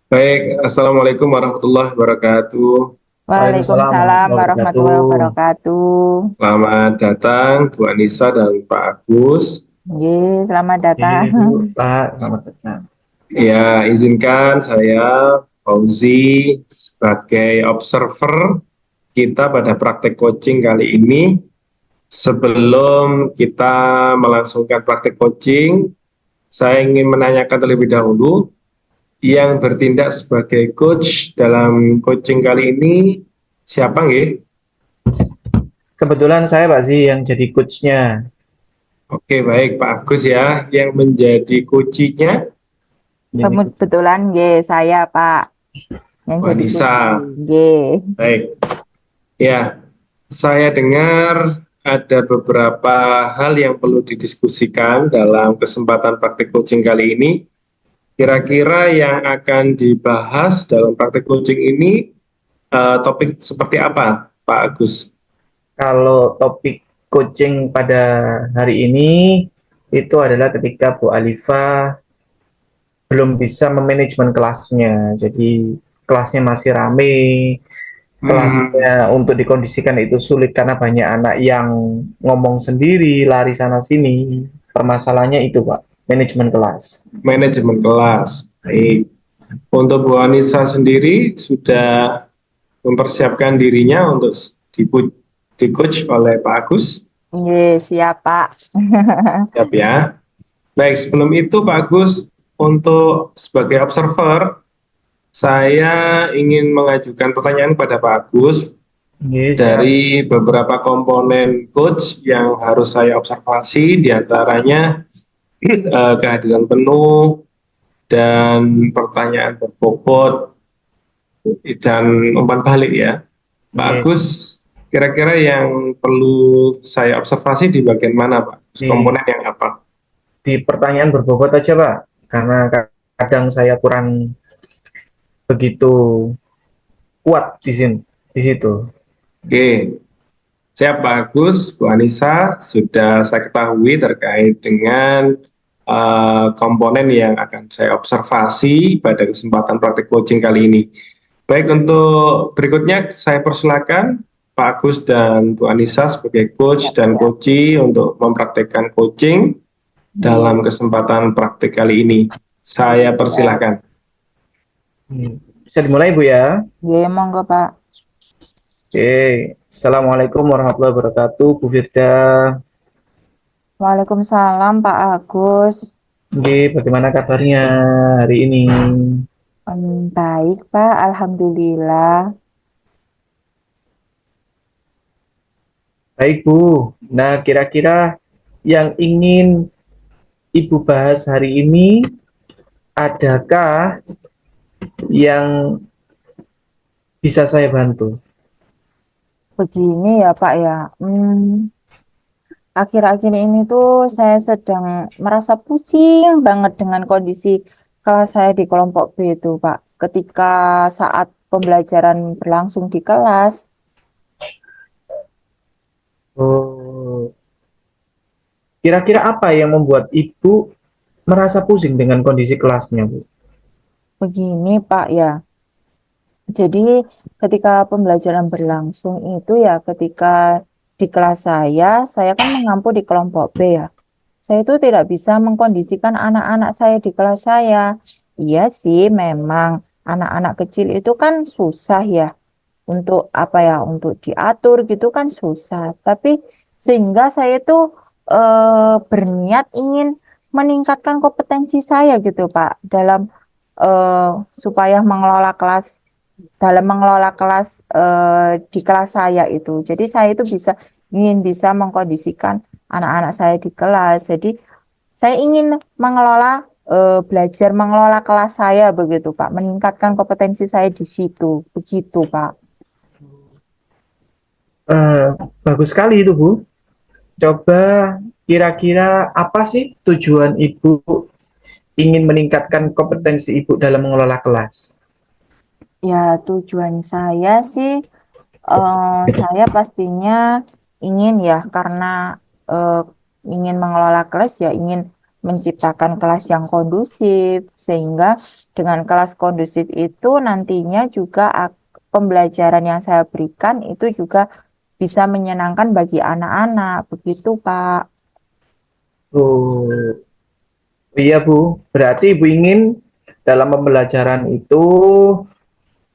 Baik, Assalamualaikum warahmatullahi wabarakatuh. Waalaikumsalam Waalaikumsalam warahmatullahi warahmatullahi wabarakatuh. wabarakatuh. Selamat datang Bu Anissa dan Pak Agus. Ye, selamat Ini datang. Bu, Pak, selamat datang. Ya, izinkan saya Fauzi sebagai observer kita pada praktek coaching kali ini. Sebelum kita melangsungkan praktek coaching, saya ingin menanyakan terlebih dahulu yang bertindak sebagai coach dalam coaching kali ini siapa nggih? Kebetulan saya Pak Zi yang jadi coachnya. Oke, baik Pak Agus ya, yang menjadi kuncinya Ini Kebetulan ye, saya Pak yang Bu jadi Anissa. kunci. Ye. Baik, ya, saya dengar ada beberapa hal yang perlu didiskusikan dalam kesempatan praktik coaching kali ini. Kira-kira yang akan dibahas dalam praktik coaching ini topik seperti apa, Pak Agus? kalau topik coaching pada hari ini itu adalah ketika Bu Alifa belum bisa memanajemen kelasnya. Jadi kelasnya masih rame, Hmm, kelasnya untuk dikondisikan itu sulit karena banyak anak yang ngomong sendiri, lari sana sini. Permasalahannya itu Pak, manajemen kelas. manajemen kelas. Baik. Untuk Bu Anissa sendiri sudah mempersiapkan dirinya untuk di coach oleh Pak Agus. Ye, siap Pak. Siap ya. Baik, sebelum itu Pak Agus, untuk sebagai observer, saya ingin mengajukan pertanyaan kepada Pak Agus Oke, siap. dari beberapa komponen coach yang harus saya observasi, diantaranya kehadiran penuh dan pertanyaan berbobot dan umpan balik ya. Pak Oke. Agus, kira-kira yang perlu saya observasi di bagian mana Pak? Di, Komponen yang apa? di pertanyaan berbobot aja, Pak. Karena kadang saya kurang begitu kuat di sini, di situ. Oke, siap Pak Agus, Bu Anissa, sudah saya ketahui terkait dengan komponen yang akan saya observasi pada kesempatan praktik coaching kali ini. Baik, untuk berikutnya saya persilakan Pak Agus dan Bu Anissa sebagai coach Siap, dan siap. coachee untuk mempraktekkan coaching Ye, dalam kesempatan praktik kali ini. ye, Saya siap. persilahkan. Bisa dimulai, Bu ya? Ye, monggo Pak. Oke. Assalamualaikum warahmatullahi wabarakatuh, Bu Firda. Waalaikumsalam Pak Agus. Oke, bagaimana kabarnya hari ini? Baik Pak, Alhamdulillah. Baik, Bu. Nah, kira-kira yang ingin Ibu bahas hari ini, adakah yang bisa saya bantu? Begini ya Pak ya. Akhir-akhir ini tuh saya sedang merasa pusing banget dengan kondisi kelas saya di kelompok B itu, Pak. Ketika saat pembelajaran berlangsung di kelas, Oh, kira-kira apa yang membuat Ibu merasa pusing dengan kondisi kelasnya, Bu? begini Pak ya. Jadi ketika pembelajaran berlangsung itu ya ketika di kelas saya kan mengampu di kelompok B ya. Saya itu tidak bisa mengkondisikan anak-anak saya di kelas saya. Iya sih, memang anak-anak kecil itu kan susah ya untuk apa ya, untuk diatur gitu kan susah. Tapi sehingga saya itu berniat ingin meningkatkan kompetensi saya gitu Pak dalam eh, supaya mengelola kelas di kelas saya itu. Jadi saya itu ingin bisa mengkondisikan anak-anak saya di kelas. Jadi saya ingin belajar mengelola kelas saya begitu Pak, meningkatkan kompetensi saya di situ, begitu Pak. Eh, Bagus sekali itu, Bu. Coba kira-kira apa sih tujuan Ibu ingin meningkatkan kompetensi Ibu dalam mengelola kelas? Ya tujuan saya sih, saya pastinya ingin ya karena eh, ingin mengelola kelas ya ingin menciptakan kelas yang kondusif, sehingga dengan kelas kondusif itu nantinya juga pembelajaran yang saya berikan itu juga bisa menyenangkan bagi anak-anak, begitu Pak. Oh, iya Bu, berarti Ibu ingin dalam pembelajaran itu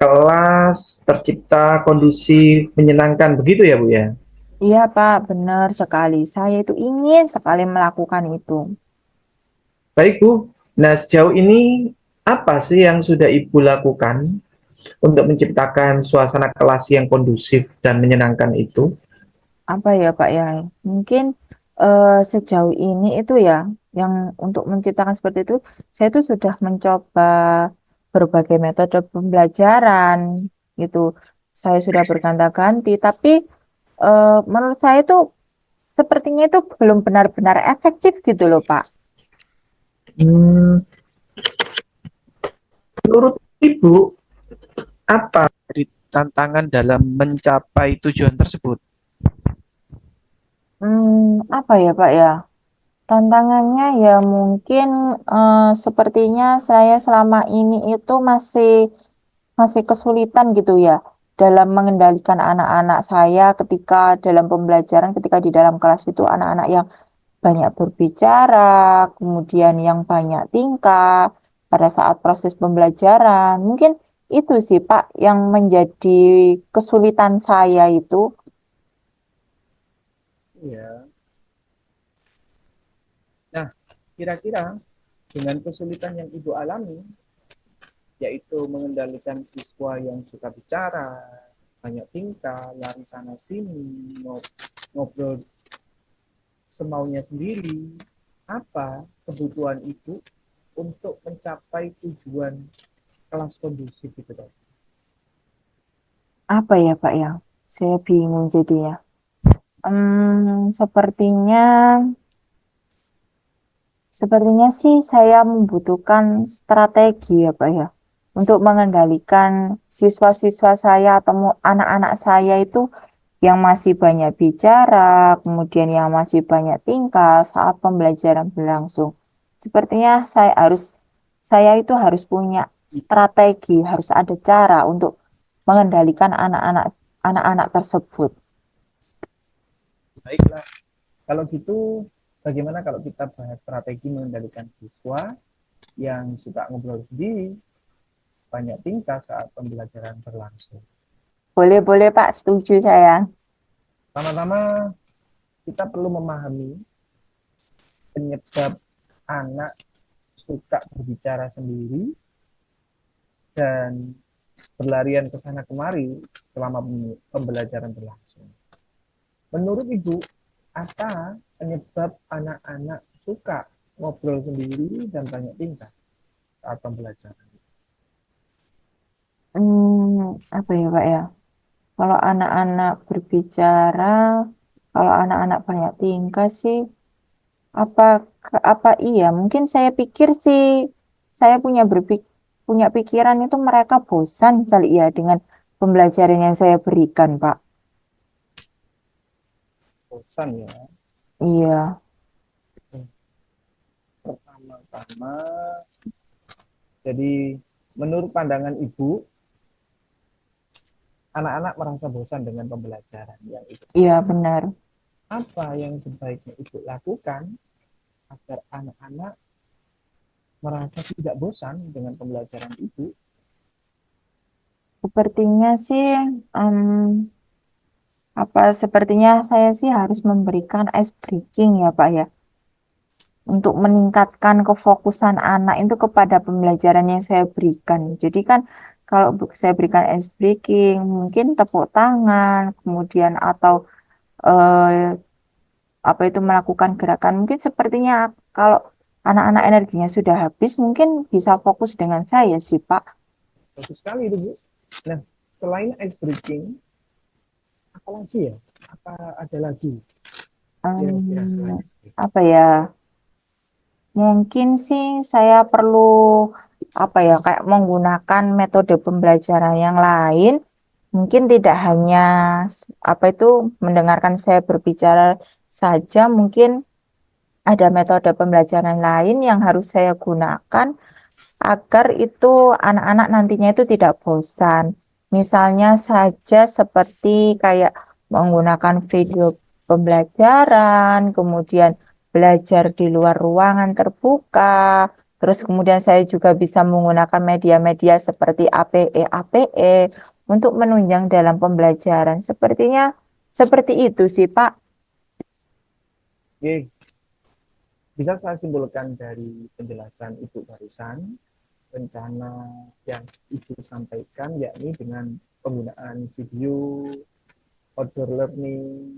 kelas tercipta kondusif, menyenangkan, begitu ya Bu ya? Iya Pak, benar sekali. Saya itu ingin sekali melakukan itu. Baik Bu, nah sejauh ini apa sih yang sudah Ibu lakukan untuk menciptakan suasana kelas yang kondusif dan menyenangkan itu? Apa ya Pak ya? Mungkin sejauh ini itu ya, yang untuk menciptakan seperti itu, saya itu sudah mencoba berbagai metode pembelajaran gitu. Saya sudah berganti-ganti, tapi menurut saya itu sepertinya itu belum benar-benar efektif gitu loh Pak. Hmm, menurut Ibu, apa dari tantangan dalam mencapai tujuan tersebut? Apa ya Pak ya? Tantangannya ya mungkin sepertinya saya selama ini itu masih masih kesulitan gitu ya dalam mengendalikan anak-anak saya ketika dalam pembelajaran, ketika di dalam kelas itu anak-anak yang banyak berbicara, kemudian yang banyak tingkah pada saat proses pembelajaran. Mungkin itu sih Pak yang menjadi kesulitan saya itu. Ya. Nah, kira-kira dengan kesulitan yang Ibu alami, yaitu mengendalikan siswa yang suka bicara, banyak tingkah, lari sana sini, ngobrol semaunya sendiri, apa kebutuhan Ibu untuk mencapai tujuan kelas kondusif itu tadi? Apa ya Pak ya? Saya bingung jadinya. Sepertinya Sepertinya sih saya membutuhkan strategi ya Pak ya untuk mengendalikan siswa-siswa saya atau anak-anak saya itu yang masih banyak bicara, kemudian yang masih banyak tingkah saat pembelajaran berlangsung. Sepertinya saya itu harus punya strategi, harus ada cara untuk mengendalikan anak-anak tersebut. Baiklah, kalau gitu bagaimana kalau kita bahas strategi mengendalikan siswa yang suka ngobrol sendiri, banyak tingkah saat pembelajaran berlangsung? Boleh-boleh Pak, setuju saya. Pertama-tama kita perlu memahami penyebab anak suka berbicara sendiri dan berlarian ke sana kemari selama pembelajaran berlangsung. Menurut Ibu, apa penyebab anak-anak suka ngobrol sendiri dan banyak tingkah saat pembelajaran? Apa ya Pak ya? Kalau anak-anak berbicara, kalau anak-anak banyak tingkah sih, apa apa iya? Mungkin saya pikir sih, saya punya pikiran itu mereka bosan kali ya dengan pembelajaran yang saya berikan, Pak. Bosan ya. Iya, Pertama-tama, jadi menurut pandangan Ibu, anak-anak merasa bosan dengan pembelajaran yang itu. iya benar. Apa yang sebaiknya Ibu lakukan agar anak-anak merasa tidak bosan dengan pembelajaran Ibu? Sepertinya sih, sepertinya saya sih harus memberikan ice breaking ya, Pak ya, untuk meningkatkan kefokusan anak itu kepada pembelajaran yang saya berikan. Jadi kan kalau saya berikan ice breaking, mungkin tepuk tangan, kemudian atau eh, apa itu melakukan gerakan, mungkin sepertinya kalau anak-anak energinya sudah habis, mungkin bisa fokus dengan saya sih, Pak. Bagus sekali itu, Bu. Nah, selain ice breaking, apa lagi ya? Apa ada lagi kira-kira selain Em, ice breaking? Apa ya? Mungkin sih saya perlu apa ya kayak menggunakan metode pembelajaran yang lain. Mungkin tidak hanya apa itu mendengarkan saya berbicara saja, mungkin ada metode pembelajaran lain yang harus saya gunakan agar itu anak-anak nantinya itu tidak bosan. Misalnya saja seperti kayak menggunakan video pembelajaran, kemudian belajar di luar ruangan terbuka, terus kemudian saya juga bisa menggunakan media-media seperti APE untuk menunjang dalam pembelajaran. Sepertinya seperti itu sih, Pak. Oke, bisa saya simpulkan dari penjelasan Ibu barusan, rencana yang Ibu sampaikan yakni dengan penggunaan video, outdoor learning,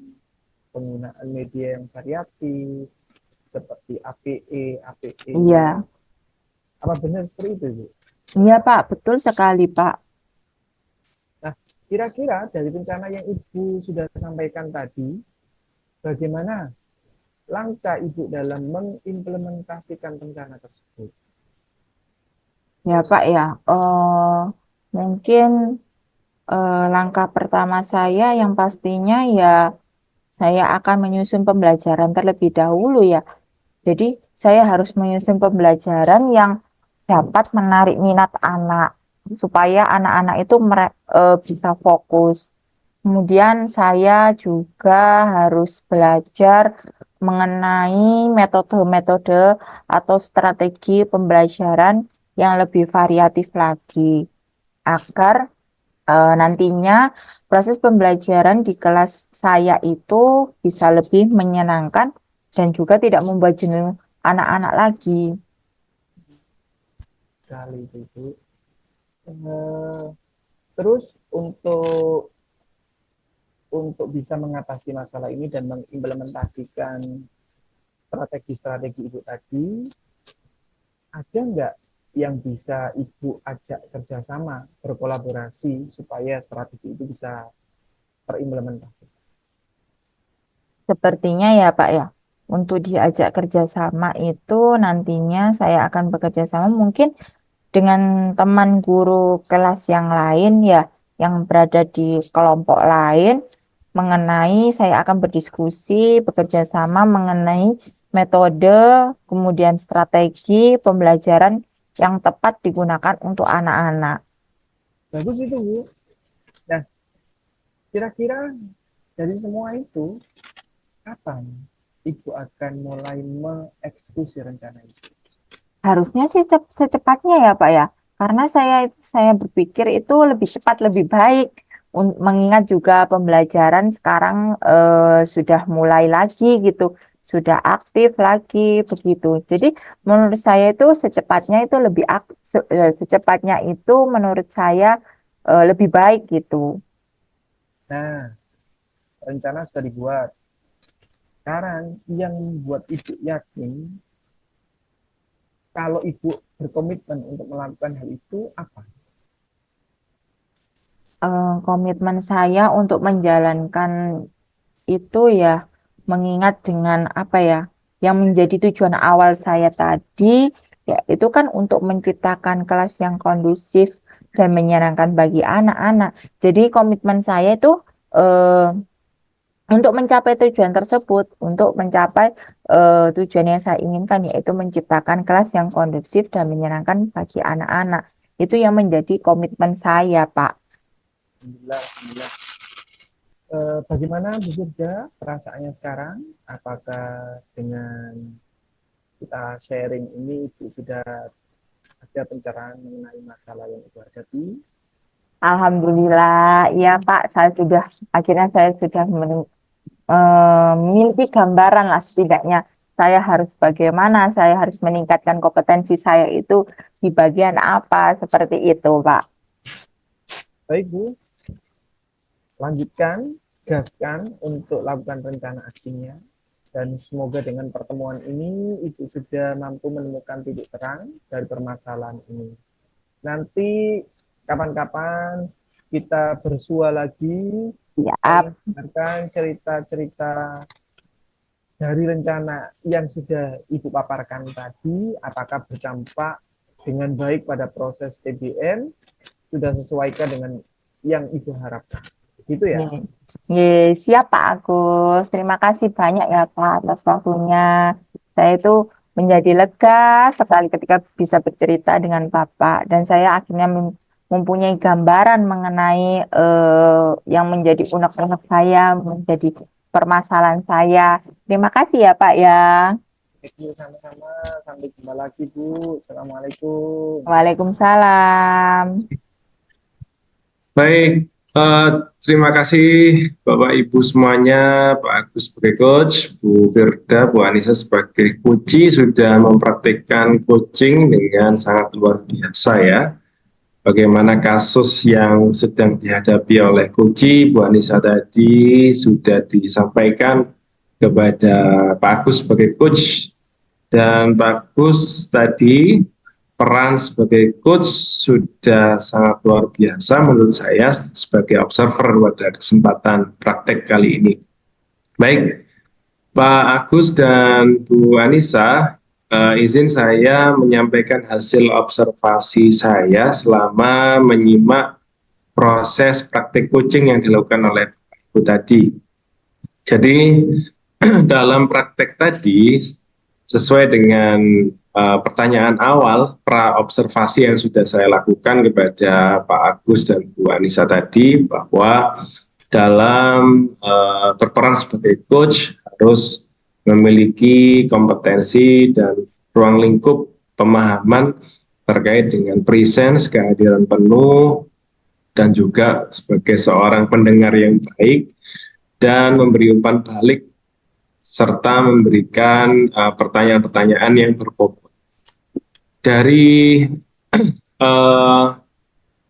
penggunaan media yang variatif seperti APE. Iya, Apa benar seperti itu, Bu? iya Pak, betul sekali Pak. Nah, kira-kira dari rencana yang Ibu sudah sampaikan tadi, bagaimana langkah Ibu dalam mengimplementasikan rencana tersebut? Ya Pak ya, mungkin langkah pertama saya yang pastinya ya saya akan menyusun pembelajaran terlebih dahulu ya. Jadi saya harus menyusun pembelajaran yang dapat menarik minat anak supaya anak-anak itu bisa fokus. Kemudian saya juga harus belajar mengenai metode-metode atau strategi pembelajaran yang lebih variatif lagi agar nantinya proses pembelajaran di kelas saya itu bisa lebih menyenangkan dan juga tidak membuat jenuh anak-anak lagi. Sekali itu, Bu. Eh, Terus untuk bisa mengatasi masalah ini dan mengimplementasikan strategi-strategi Ibu tadi, ada nggak yang bisa Ibu ajak kerjasama, berkolaborasi supaya strategi itu bisa terimplementasi? Sepertinya ya Pak ya, untuk diajak kerjasama itu nantinya saya akan bekerja sama mungkin dengan teman guru kelas yang lain ya, yang berada di kelompok lain mengenai saya akan berdiskusi, bekerja sama mengenai metode, kemudian strategi pembelajaran yang tepat digunakan untuk anak-anak. Bagus itu, Bu. Nah, kira-kira dari semua itu, kapan Ibu akan mulai mengeksekusi rencana itu? Harusnya sih secepatnya ya Pak ya, karena saya berpikir itu lebih cepat lebih baik. Mengingat juga pembelajaran sekarang sudah mulai lagi gitu, sudah aktif lagi begitu. Jadi menurut saya itu secepatnya itu secepatnya itu menurut saya lebih baik gitu. Nah, rencana sudah dibuat. Sekarang yang membuat Ibu yakin kalau Ibu berkomitmen untuk melakukan hal itu apa? Komitmen saya untuk menjalankan itu ya mengingat dengan apa ya yang menjadi tujuan awal saya tadi ya itu kan untuk menciptakan kelas yang kondusif dan menyenangkan bagi anak-anak. Jadi komitmen saya itu eh, untuk mencapai tujuan tersebut, untuk mencapai tujuan yang saya inginkan yaitu menciptakan kelas yang kondusif dan menyenangkan bagi anak-anak. Itu yang menjadi komitmen saya, Pak. Alhamdulillah, alhamdulillah. Bagaimana Bu Surja perasaannya sekarang? Apakah dengan kita sharing ini Ibu sudah ada pencerahan mengenai masalah yang Ibu hadapi? Alhamdulillah, ya Pak, akhirnya saya sudah memiliki gambaran lah setidaknya saya harus bagaimana, saya harus meningkatkan kompetensi saya itu di bagian apa, seperti itu Pak. Baik Bu, lanjutkan, gaskan untuk lakukan rencana aksinya. Dan semoga dengan pertemuan ini Ibu sudah mampu menemukan titik terang dari permasalahan ini. Nanti kapan-kapan kita bersua lagi, saya Siap. ingin mendengarkan cerita-cerita dari rencana yang sudah Ibu paparkan tadi, apakah berdampak dengan baik pada proses PBN, sudah sesuaikan dengan yang Ibu harapkan. Gitu ya. Ye, siap Pak Agus. Terima kasih banyak ya Pak atas waktunya. Saya itu menjadi lega sekali ketika bisa bercerita dengan Bapak, dan saya akhirnya mempunyai gambaran mengenai yang menjadi unek-unek saya, menjadi permasalahan saya. Terima kasih ya Pak ya. Sama-sama, sampai jumpa lagi Bu. Assalamualaikum. Waalaikumsalam. Baik, terima kasih Bapak Ibu semuanya, Pak Agus sebagai coach, Bu Firda, Bu Anissa sebagai coach sudah mempraktikkan coaching dengan sangat luar biasa ya. Bagaimana kasus yang sedang dihadapi oleh coach Bu Anissa tadi sudah disampaikan kepada Pak Agus sebagai coach, dan Pak Agus tadi peran sebagai coach sudah sangat luar biasa menurut saya sebagai observer pada kesempatan praktek kali ini. Baik, Pak Agus dan Bu Anissa, izin saya menyampaikan hasil observasi saya selama menyimak proses praktek coaching yang dilakukan oleh Pak Ibu tadi. Jadi dalam praktek tadi, sesuai dengan pertanyaan awal pra-observasi yang sudah saya lakukan kepada Pak Agus dan Bu Anissa tadi, bahwa dalam berperan sebagai coach harus memiliki kompetensi dan ruang lingkup pemahaman terkait dengan presence, kehadiran penuh, dan juga sebagai seorang pendengar yang baik, dan memberi umpan balik serta memberikan pertanyaan-pertanyaan yang berbobot. Dari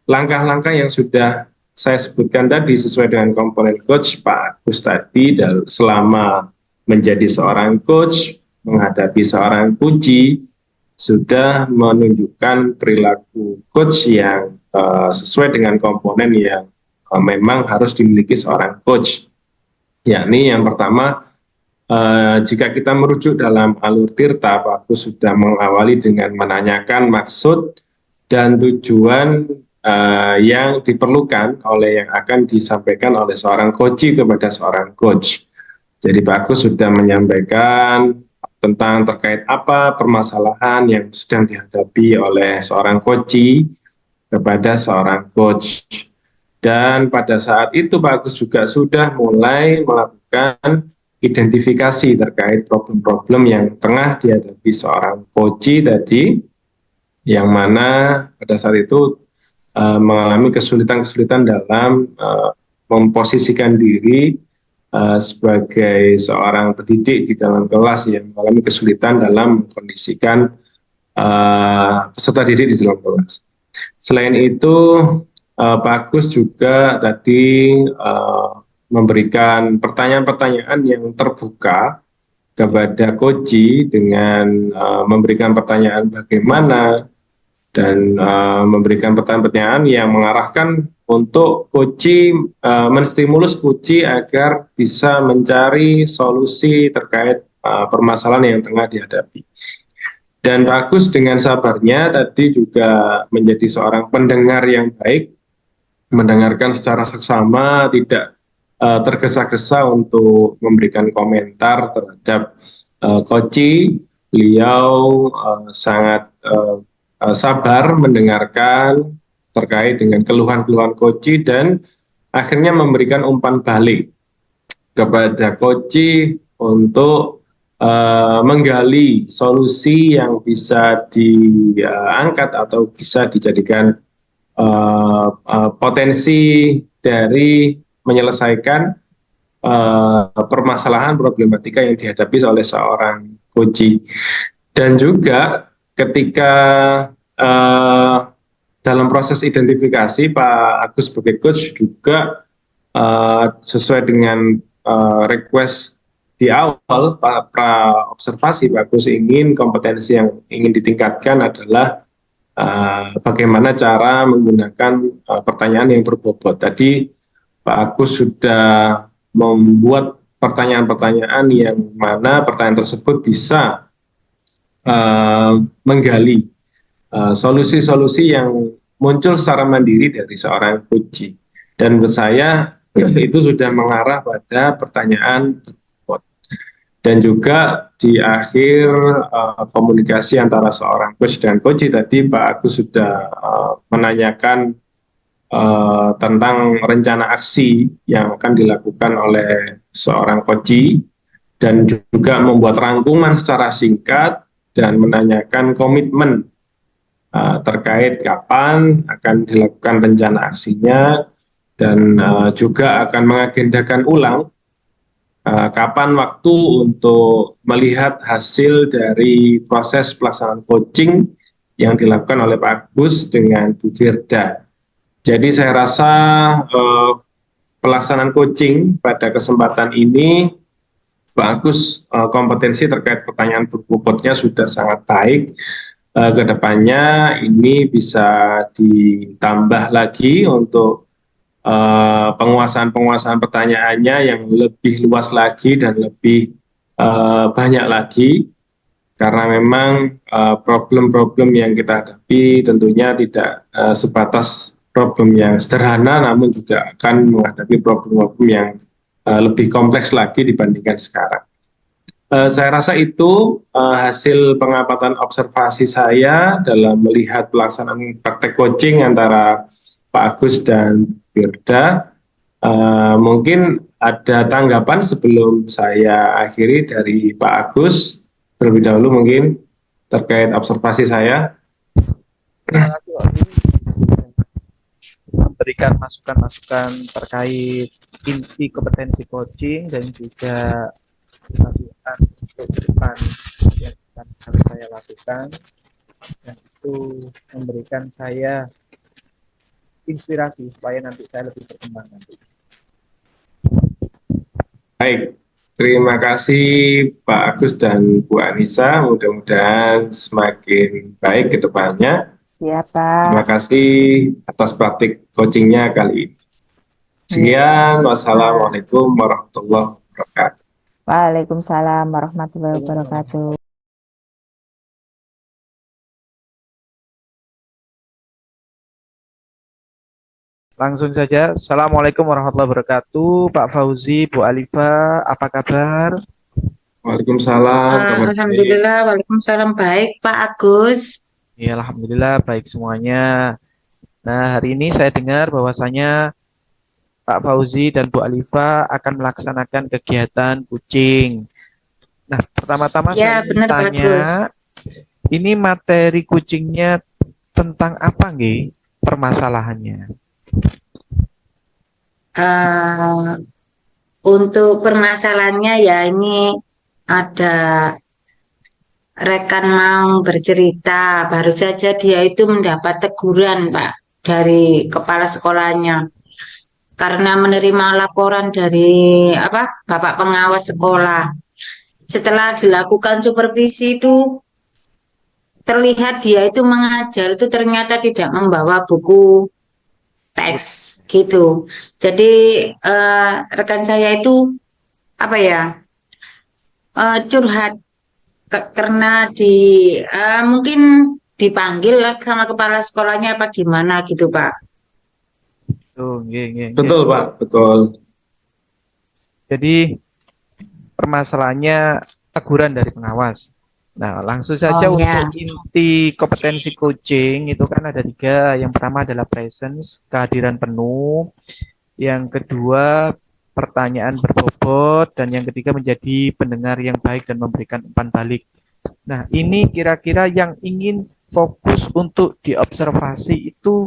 langkah-langkah yang sudah saya sebutkan tadi sesuai dengan komponen coach Pak Agus tadi, selama menjadi seorang coach, menghadapi seorang coachee, sudah menunjukkan perilaku coach yang sesuai dengan komponen yang memang harus dimiliki seorang coach. Yakni yang pertama, jika kita merujuk dalam alur Tirta, Pak Agus sudah mengawali dengan menanyakan maksud dan tujuan yang diperlukan oleh yang akan disampaikan oleh seorang coachee kepada seorang coach. Jadi Pak Agus sudah menyampaikan tentang terkait apa permasalahan yang sedang dihadapi oleh seorang coachee kepada seorang coach. Dan pada saat itu Pak Agus juga sudah mulai melakukan identifikasi terkait problem-problem yang tengah dihadapi seorang coachee tadi, yang mana pada saat itu mengalami kesulitan-kesulitan dalam memposisikan diri sebagai seorang pendidik di dalam kelas, yang mengalami kesulitan dalam mengkondisikan peserta didik di dalam kelas. Selain itu, Pak Agus juga tadi memberikan pertanyaan-pertanyaan yang terbuka kepada coachee dengan memberikan pertanyaan bagaimana, dan memberikan pertanyaan-pertanyaan yang mengarahkan untuk coachee, menstimulus coachee agar bisa mencari solusi terkait permasalahan yang tengah dihadapi. Dan Pak Agus dengan sabarnya tadi juga menjadi seorang pendengar yang baik, mendengarkan secara seksama, tidak tergesa-gesa untuk memberikan komentar terhadap coachee. Beliau sangat sabar mendengarkan terkait dengan keluhan-keluhan coachee, dan akhirnya memberikan umpan balik kepada coachee untuk menggali solusi yang bisa diangkat atau bisa dijadikan potensi dari menyelesaikan permasalahan problematika yang dihadapi oleh seorang coachee. Dan juga ketika dalam proses identifikasi, Pak Agus sebagai coach juga sesuai dengan request di awal pra observasi, Pak Agus ingin kompetensi yang ingin ditingkatkan adalah bagaimana cara menggunakan pertanyaan yang berbobot. Tadi Pak Agus sudah membuat pertanyaan-pertanyaan yang mana pertanyaan tersebut bisa menggali solusi-solusi yang muncul secara mandiri dari seorang coachee. Dan menurut saya itu sudah mengarah pada pertanyaan berbobot. Dan juga di akhir komunikasi antara seorang coach dan coach tadi Pak Agus sudah menanyakan tentang rencana aksi yang akan dilakukan oleh seorang coach dan juga membuat rangkuman secara singkat dan menanyakan komitmen terkait kapan akan dilakukan rencana aksinya dan juga akan mengagendakan ulang kapan waktu untuk melihat hasil dari proses pelaksanaan coaching yang dilakukan oleh Pak Agus dengan Bu Firda. Jadi saya rasa pelaksanaan coaching pada kesempatan ini Pak Agus kompetensi terkait pertanyaan berbobotnya sudah sangat baik. Kedepannya ini bisa ditambah lagi untuk penguasaan pertanyaannya yang lebih luas lagi dan lebih banyak lagi karena memang problem-problem yang kita hadapi tentunya tidak sebatas problem yang sederhana namun juga akan menghadapi problem-problem yang lebih kompleks lagi dibandingkan sekarang. Saya rasa itu hasil pengamatan observasi saya dalam melihat pelaksanaan praktek coaching antara Pak Agus dan Firda. Mungkin ada tanggapan sebelum saya akhiri dari Pak Agus terlebih dahulu mungkin terkait observasi saya. Memberikan masukan-masukan terkait inti kompetensi coaching dan juga latihan untuk depan yang harus saya lakukan, dan itu memberikan saya inspirasi supaya nanti saya lebih berkembang nanti. Baik, terima kasih Pak Agus dan Bu Anissa. Mudah-mudahan semakin baik ke depannya. Ya, Pak. Terima kasih atas praktik coachingnya kali ini. Sekian, wassalamualaikum warahmatullahi wabarakatuh. Waalaikumsalam warahmatullahi wabarakatuh. Langsung saja, Assalamualaikum warahmatullahi wabarakatuh. Pak Fauzi, Bu Alifa, apa kabar? Waalaikumsalam. Alhamdulillah, waalaikumsalam, baik Pak Agus. Ya, alhamdulillah baik semuanya. Nah, hari ini saya dengar bahwasanya Pak Fauzi dan Bu Alifa akan melaksanakan kegiatan coaching. Nah, pertama-tama Ya, saya benar Pak tanya, Agus. ini materi coachingnya tentang apa nggih permasalahannya? Untuk permasalahannya ya ini ada rekan mau bercerita, baru saja dia itu mendapat teguran Pak dari kepala sekolahnya karena menerima laporan dari Bapak pengawas sekolah. Setelah dilakukan supervisi itu terlihat dia itu mengajar itu ternyata tidak membawa buku teks gitu. Jadi rekan saya itu curhat karena mungkin dipanggil lah sama kepala sekolahnya apa gimana gitu Pak. Tuh, nggih. Betul Pak, betul. Jadi permasalahannya teguran dari pengawas. Nah, langsung saja Oh, untuk ya. inti kompetensi coaching itu kan ada 3. Yang pertama adalah presence, kehadiran penuh. Yang kedua, pertanyaan berbobot. Dan yang ketiga, menjadi pendengar yang baik dan memberikan umpan balik. Nah, ini kira-kira yang ingin fokus untuk diobservasi itu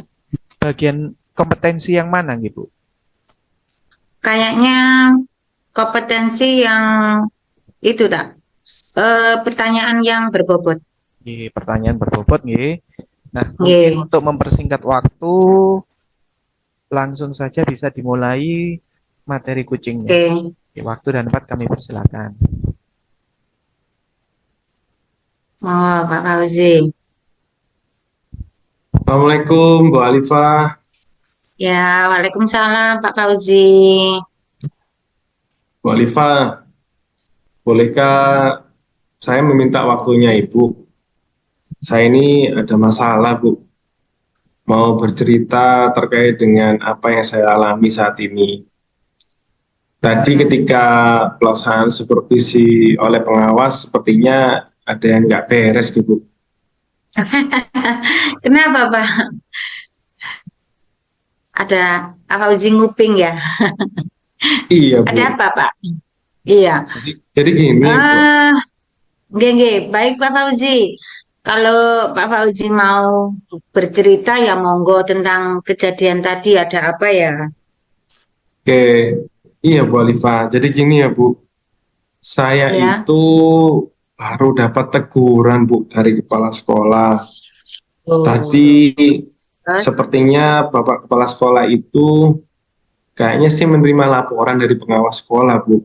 bagian kompetensi yang mana gitu? Kayaknya kompetensi yang itu tak pertanyaan yang berbobot. Nggih, pertanyaan berbobot nggih. Nah, Nggih. mungkin untuk mempersingkat waktu, langsung saja bisa dimulai materi coachingnya. Oke. Waktu dan tempat kami persilakan. Oh, Pak Fauzi. Assalamualaikum Bu Alifa. Ya, waalaikumsalam Pak Fauzi. Bu Alifa, bolehkah saya meminta waktunya Ibu? Saya ini ada masalah Bu. Mau bercerita terkait dengan apa yang saya alami saat ini. Tadi ketika pelaksanaan supervisi oleh pengawas, sepertinya ada yang nggak beres nih, Bu. Kenapa, Pak? Ada apa uji nguping ya? Iya, Ada Bu. apa, Pak? Iya. Jadi gini, Bu. Ah, nggih, nggih. Baik, Pak Fauzi. Kalau Pak Fauzi mau bercerita ya monggo tentang kejadian tadi ada apa ya? Oke, iya Bu Alifa. Jadi gini ya, Bu. Saya Ya. itu baru dapat teguran, Bu, dari kepala sekolah. Tadi Oh, terus? sepertinya Bapak Kepala Sekolah itu kayaknya sih menerima laporan dari pengawas sekolah, Bu.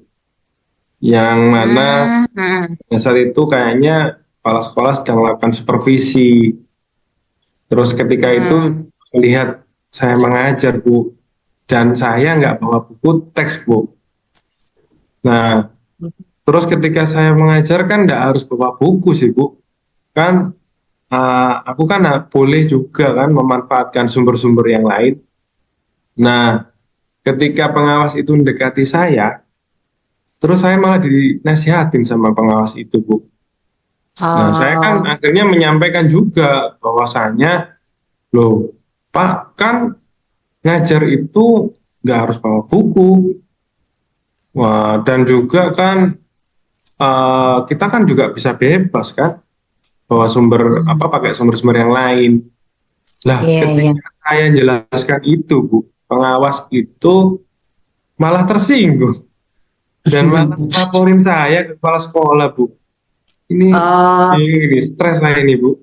Yang mana Hmm, hmm, saat itu kayaknya kepala sekolah sedang melakukan supervisi. Terus ketika itu hmm. melihat saya mengajar, Bu, dan saya nggak bawa buku teks, Bu. Nah, terus ketika saya mengajar kan nggak harus bawa buku sih, Bu. Kan aku kan boleh juga kan memanfaatkan sumber-sumber yang lain. Nah, ketika pengawas itu mendekati saya, terus saya malah dinasihatin sama pengawas itu, Bu. Nah, saya kan Oh, akhirnya menyampaikan juga bahwasanya, loh, Pak, kan ngajar itu nggak harus bawa buku. Wah, dan juga kan kita kan juga bisa bebas kan, bawa sumber apa hmm. pakai sumber-sumber yang lain. Lah, Iya, iya. ketika saya jelaskan itu, Bu, pengawas itu malah tersinggung dan malah laporin saya ke kepala sekolah, Bu. Oh, Ini stres saya ini, Bu.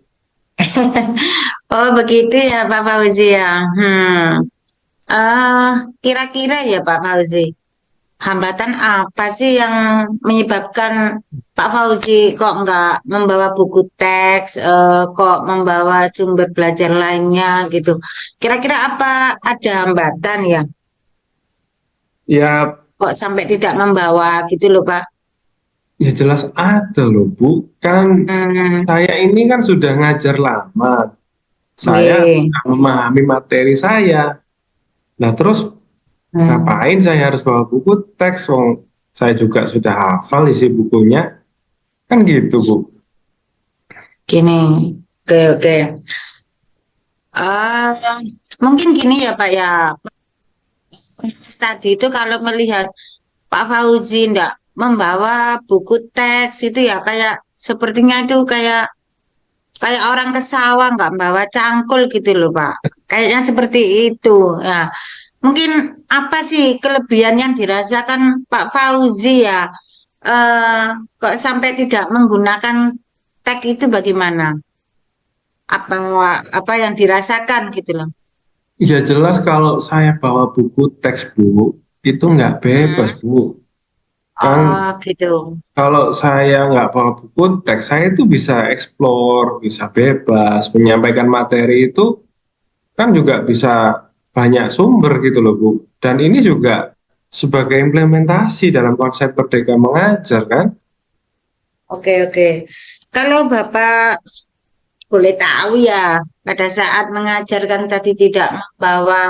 oh begitu ya Pak Fauzi ya. Eh, kira-kira ya Pak Fauzi, hambatan apa sih yang menyebabkan Pak Fauzi kok nggak membawa buku teks, kok membawa sumber belajar lainnya gitu? Kira-kira apa ada hambatan ya? Ya, Kok sampai tidak membawa gitu loh Pak? ya jelas ada loh, Bu. Kan Hmm, saya ini kan sudah ngajar lama. Saya nggih. sudah memahami materi saya. Nah, terus Hmm, ngapain saya harus bawa buku teks? Wong saya juga sudah hafal isi bukunya. Kan gitu, Bu. gini, oke oke. Ah, mungkin gini ya Pak ya. Tadi itu kalau melihat Pak Fauzi ndak membawa buku teks itu ya kayak sepertinya itu kayak kayak orang ke sawah nggak bawa cangkul gitu loh Pak. Kayaknya seperti itu ya. Mungkin apa sih kelebihan yang dirasakan Pak Fauzi ya? Eh, kok sampai tidak menggunakan tag itu bagaimana? Apa apa yang dirasakan gitu loh? Ya jelas kalau saya bawa buku teks, Bu, itu nggak bebas, Hmm. Bu. Kan Oh gitu. kalau saya nggak bawa buku teks, saya itu bisa explore, bisa bebas, menyampaikan materi itu kan juga bisa banyak sumber gitu loh, Bu. Dan ini juga sebagai implementasi dalam konsep Merdeka Mengajar kan. Oke oke. Kalau Bapak boleh tahu ya, pada saat mengajarkan tadi tidak membawa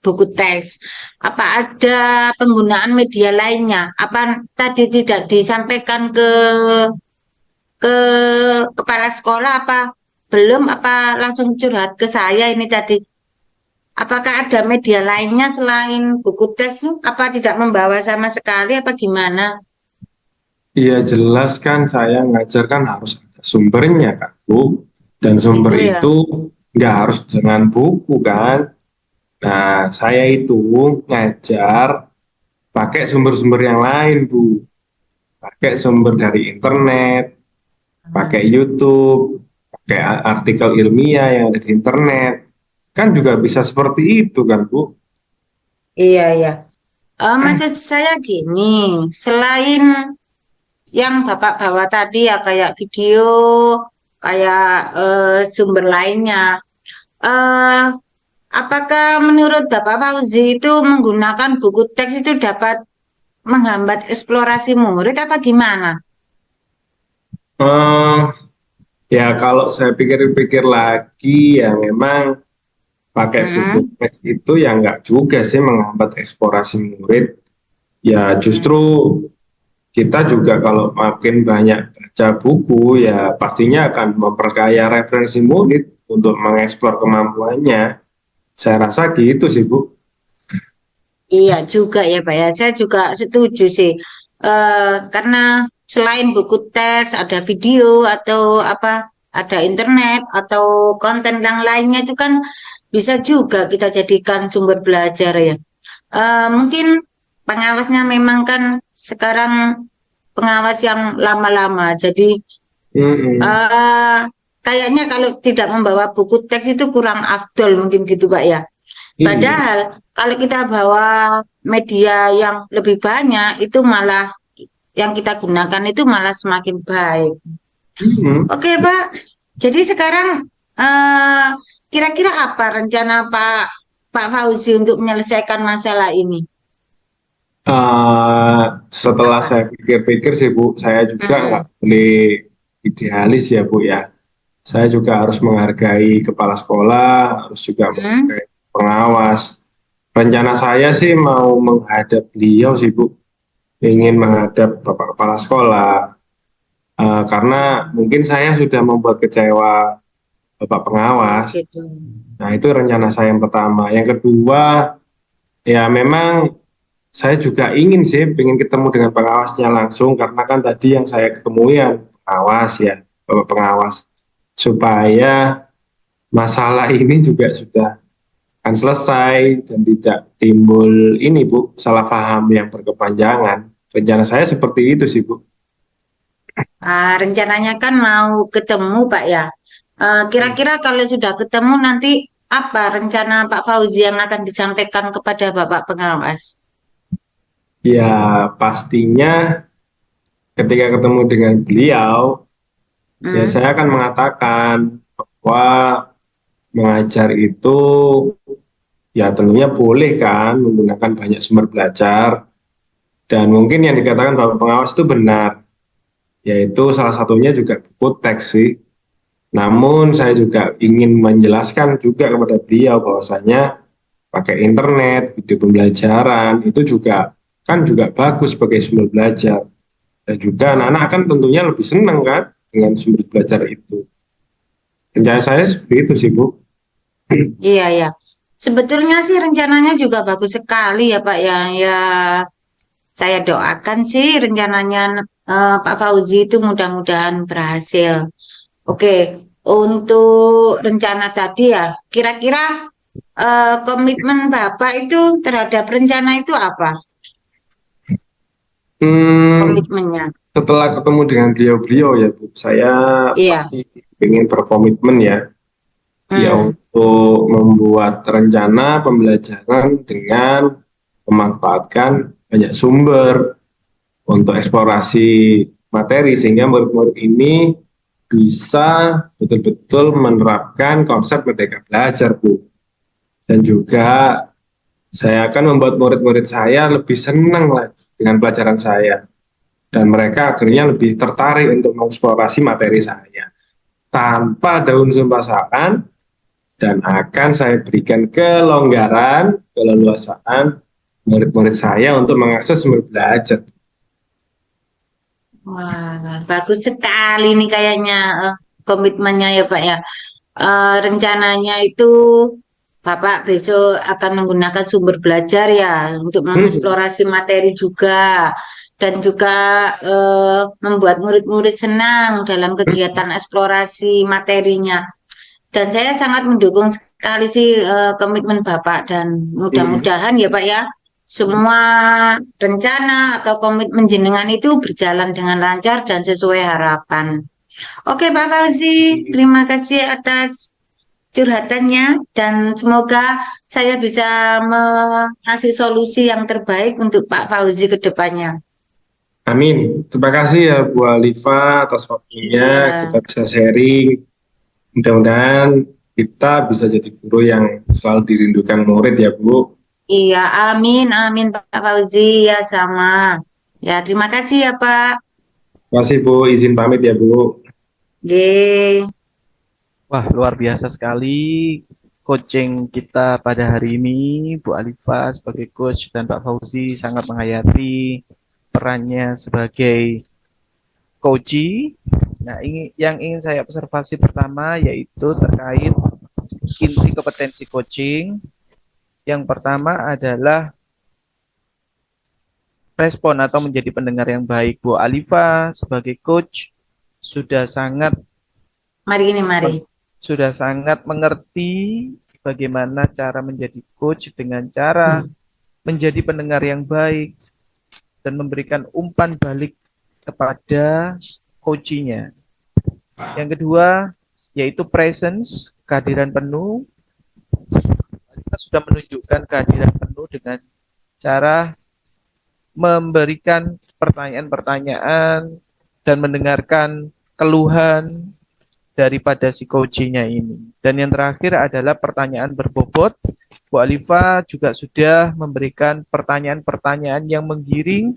buku teks, apa ada penggunaan media lainnya? Apa tadi tidak disampaikan ke kepala sekolah apa belum? Apa langsung curhat ke saya ini tadi? Apakah ada media lainnya selain buku teks? Apa tidak membawa sama sekali? Apa gimana? Iya jelas kan saya ngajar kan harus ada sumbernya kan, Bu. Dan sumber Itu ya. itu nggak harus dengan buku kan. Nah, saya itu ngajar pakai sumber-sumber yang lain, Bu. Pakai sumber dari internet, pakai Hmm. YouTube, pakai artikel ilmiah yang ada di internet. Kan juga bisa seperti itu kan, Bu? Iya, iya. Maksud saya gini, selain yang Bapak bawa tadi ya kayak video, kayak sumber lainnya, eh apakah menurut Bapak Fauzi itu menggunakan buku teks itu dapat menghambat eksplorasi murid apa gimana? Eh, ya kalau saya pikir-pikir lagi ya memang pakai buku Hmm, teks itu ya nggak juga sih menghambat eksplorasi murid. Ya justru kita juga kalau makin banyak baca buku ya pastinya akan memperkaya referensi murid untuk mengeksplor kemampuannya. Saya rasa gitu sih Bu. Iya juga ya Pak ya, saya juga setuju sih. Karena selain buku teks, ada video atau apa, ada internet atau konten yang lainnya itu kan bisa juga kita jadikan sumber belajar ya. Mungkin pengawasnya memang kan sekarang pengawas yang lama-lama, jadi Mm-mm. eh kayaknya kalau tidak membawa buku teks itu kurang afdol mungkin gitu Pak ya. Iya. Padahal kalau kita bawa media yang lebih banyak itu malah yang kita gunakan itu malah semakin baik. Mm-mm. Oke Pak, jadi sekarang eh, kira-kira apa rencana Pak Fauzi untuk menyelesaikan masalah ini? Setelah Apa? saya pikir-pikir sih Bu, saya juga nggak Mm-mm. boleh idealis ya Bu ya. Saya juga harus menghargai kepala sekolah, harus juga Mm. menghargai pengawas. Rencana saya sih mau menghadap beliau sih Bu, ingin menghadap Bapak Kepala Sekolah, karena mungkin saya sudah membuat kecewa Bapak Oh Pengawas. gitu. Nah itu rencana saya yang pertama. Yang kedua, ya memang saya juga ingin sih, ingin ketemu dengan pengawasnya langsung, karena kan tadi yang saya ketemu yang pengawas ya, Bapak Pengawas, supaya masalah ini juga sudah akan selesai dan tidak timbul ini Bu, salah paham yang berkepanjangan. Rencana saya seperti itu sih Bu. Rencananya kan mau ketemu Pak ya. Kira-kira kalau sudah ketemu nanti apa rencana Pak Fauzi yang akan disampaikan kepada Bapak pengawas? Ya pastinya ketika ketemu dengan beliau, ya Hmm. saya akan mengatakan bahwa mengajar itu ya tentunya boleh kan menggunakan banyak sumber belajar, dan mungkin yang dikatakan Bapak Pengawas itu benar, yaitu salah satunya juga buku teks sih. Namun saya juga ingin menjelaskan juga kepada beliau bahwasanya pakai internet, video pembelajaran itu juga kan juga bagus sebagai sumber belajar, dan juga anak-anak kan tentunya lebih senang kan dengan sumber belajar itu. Rencana saya seperti itu sih Bu. Iya ya. Sebetulnya sih rencananya juga bagus sekali ya Pak ya. Ya saya doakan sih rencananya Pak Fauzi itu mudah-mudahan berhasil. Oke, untuk rencana tadi ya, kira-kira komitmen Bapak itu terhadap rencana itu apa? Hmm, Komitmennya. Setelah ketemu dengan beliau-beliau ya Bu, saya Iya. pasti ingin berkomitmen ya Hmm. untuk membuat rencana pembelajaran dengan memanfaatkan banyak sumber untuk eksplorasi materi sehingga murid-murid ini bisa betul-betul menerapkan konsep Merdeka Belajar, Bu. Dan juga saya akan membuat murid-murid saya lebih senang lagi dengan pelajaran saya, dan mereka akhirnya lebih tertarik untuk mengeksplorasi materi saya tanpa ada unsur paksaan, dan akan saya berikan kelonggaran, keleluasaan murid-murid saya untuk mengakses sumber belajar. Wah, bagus sekali nih kayaknya komitmennya ya Pak ya. Rencananya itu Bapak besok akan menggunakan sumber belajar ya untuk Hmm, mengeksplorasi materi juga dan juga membuat murid-murid senang dalam kegiatan eksplorasi materinya. Dan saya sangat mendukung sekali sih komitmen Bapak dan hmm, mudah-mudahan ya Pak ya semua rencana atau komitmen jenengan itu berjalan dengan lancar dan sesuai harapan. Oke Pak Fauzi, terima kasih atas curhatannya dan semoga saya bisa mengasih solusi yang terbaik untuk Pak Fauzi ke depannya. Amin. Terima kasih ya Bu Alifa atas waktunya. Iya, Kita bisa sharing. Mudah-mudahan kita bisa jadi guru yang selalu dirindukan murid ya Bu. iya, amin, amin Pak Fauzi, ya sama. Ya, terima kasih ya Pak. Terima kasih Bu, izin pamit ya Bu. Oke. Wah, luar biasa sekali coaching kita pada hari ini. Bu Alifa sebagai coach dan Pak Fauzi sangat menghayati perannya sebagai coachee. Nah, yang ingin saya observasi pertama yaitu terkait inti kompetensi coaching. Yang pertama adalah respon atau menjadi pendengar yang baik. Bu Alifa sebagai coach sudah sangat Mari ini, mari. sudah sangat mengerti bagaimana cara menjadi coach dengan cara menjadi pendengar yang baik dan memberikan umpan balik kepada coachingnya. Yang kedua yaitu presence, kehadiran penuh. Kita sudah menunjukkan kehadiran penuh dengan cara memberikan pertanyaan-pertanyaan dan mendengarkan keluhan daripada si coaching-nya ini. Dan yang terakhir adalah pertanyaan berbobot. Bu Alifa juga sudah memberikan pertanyaan-pertanyaan yang menggiring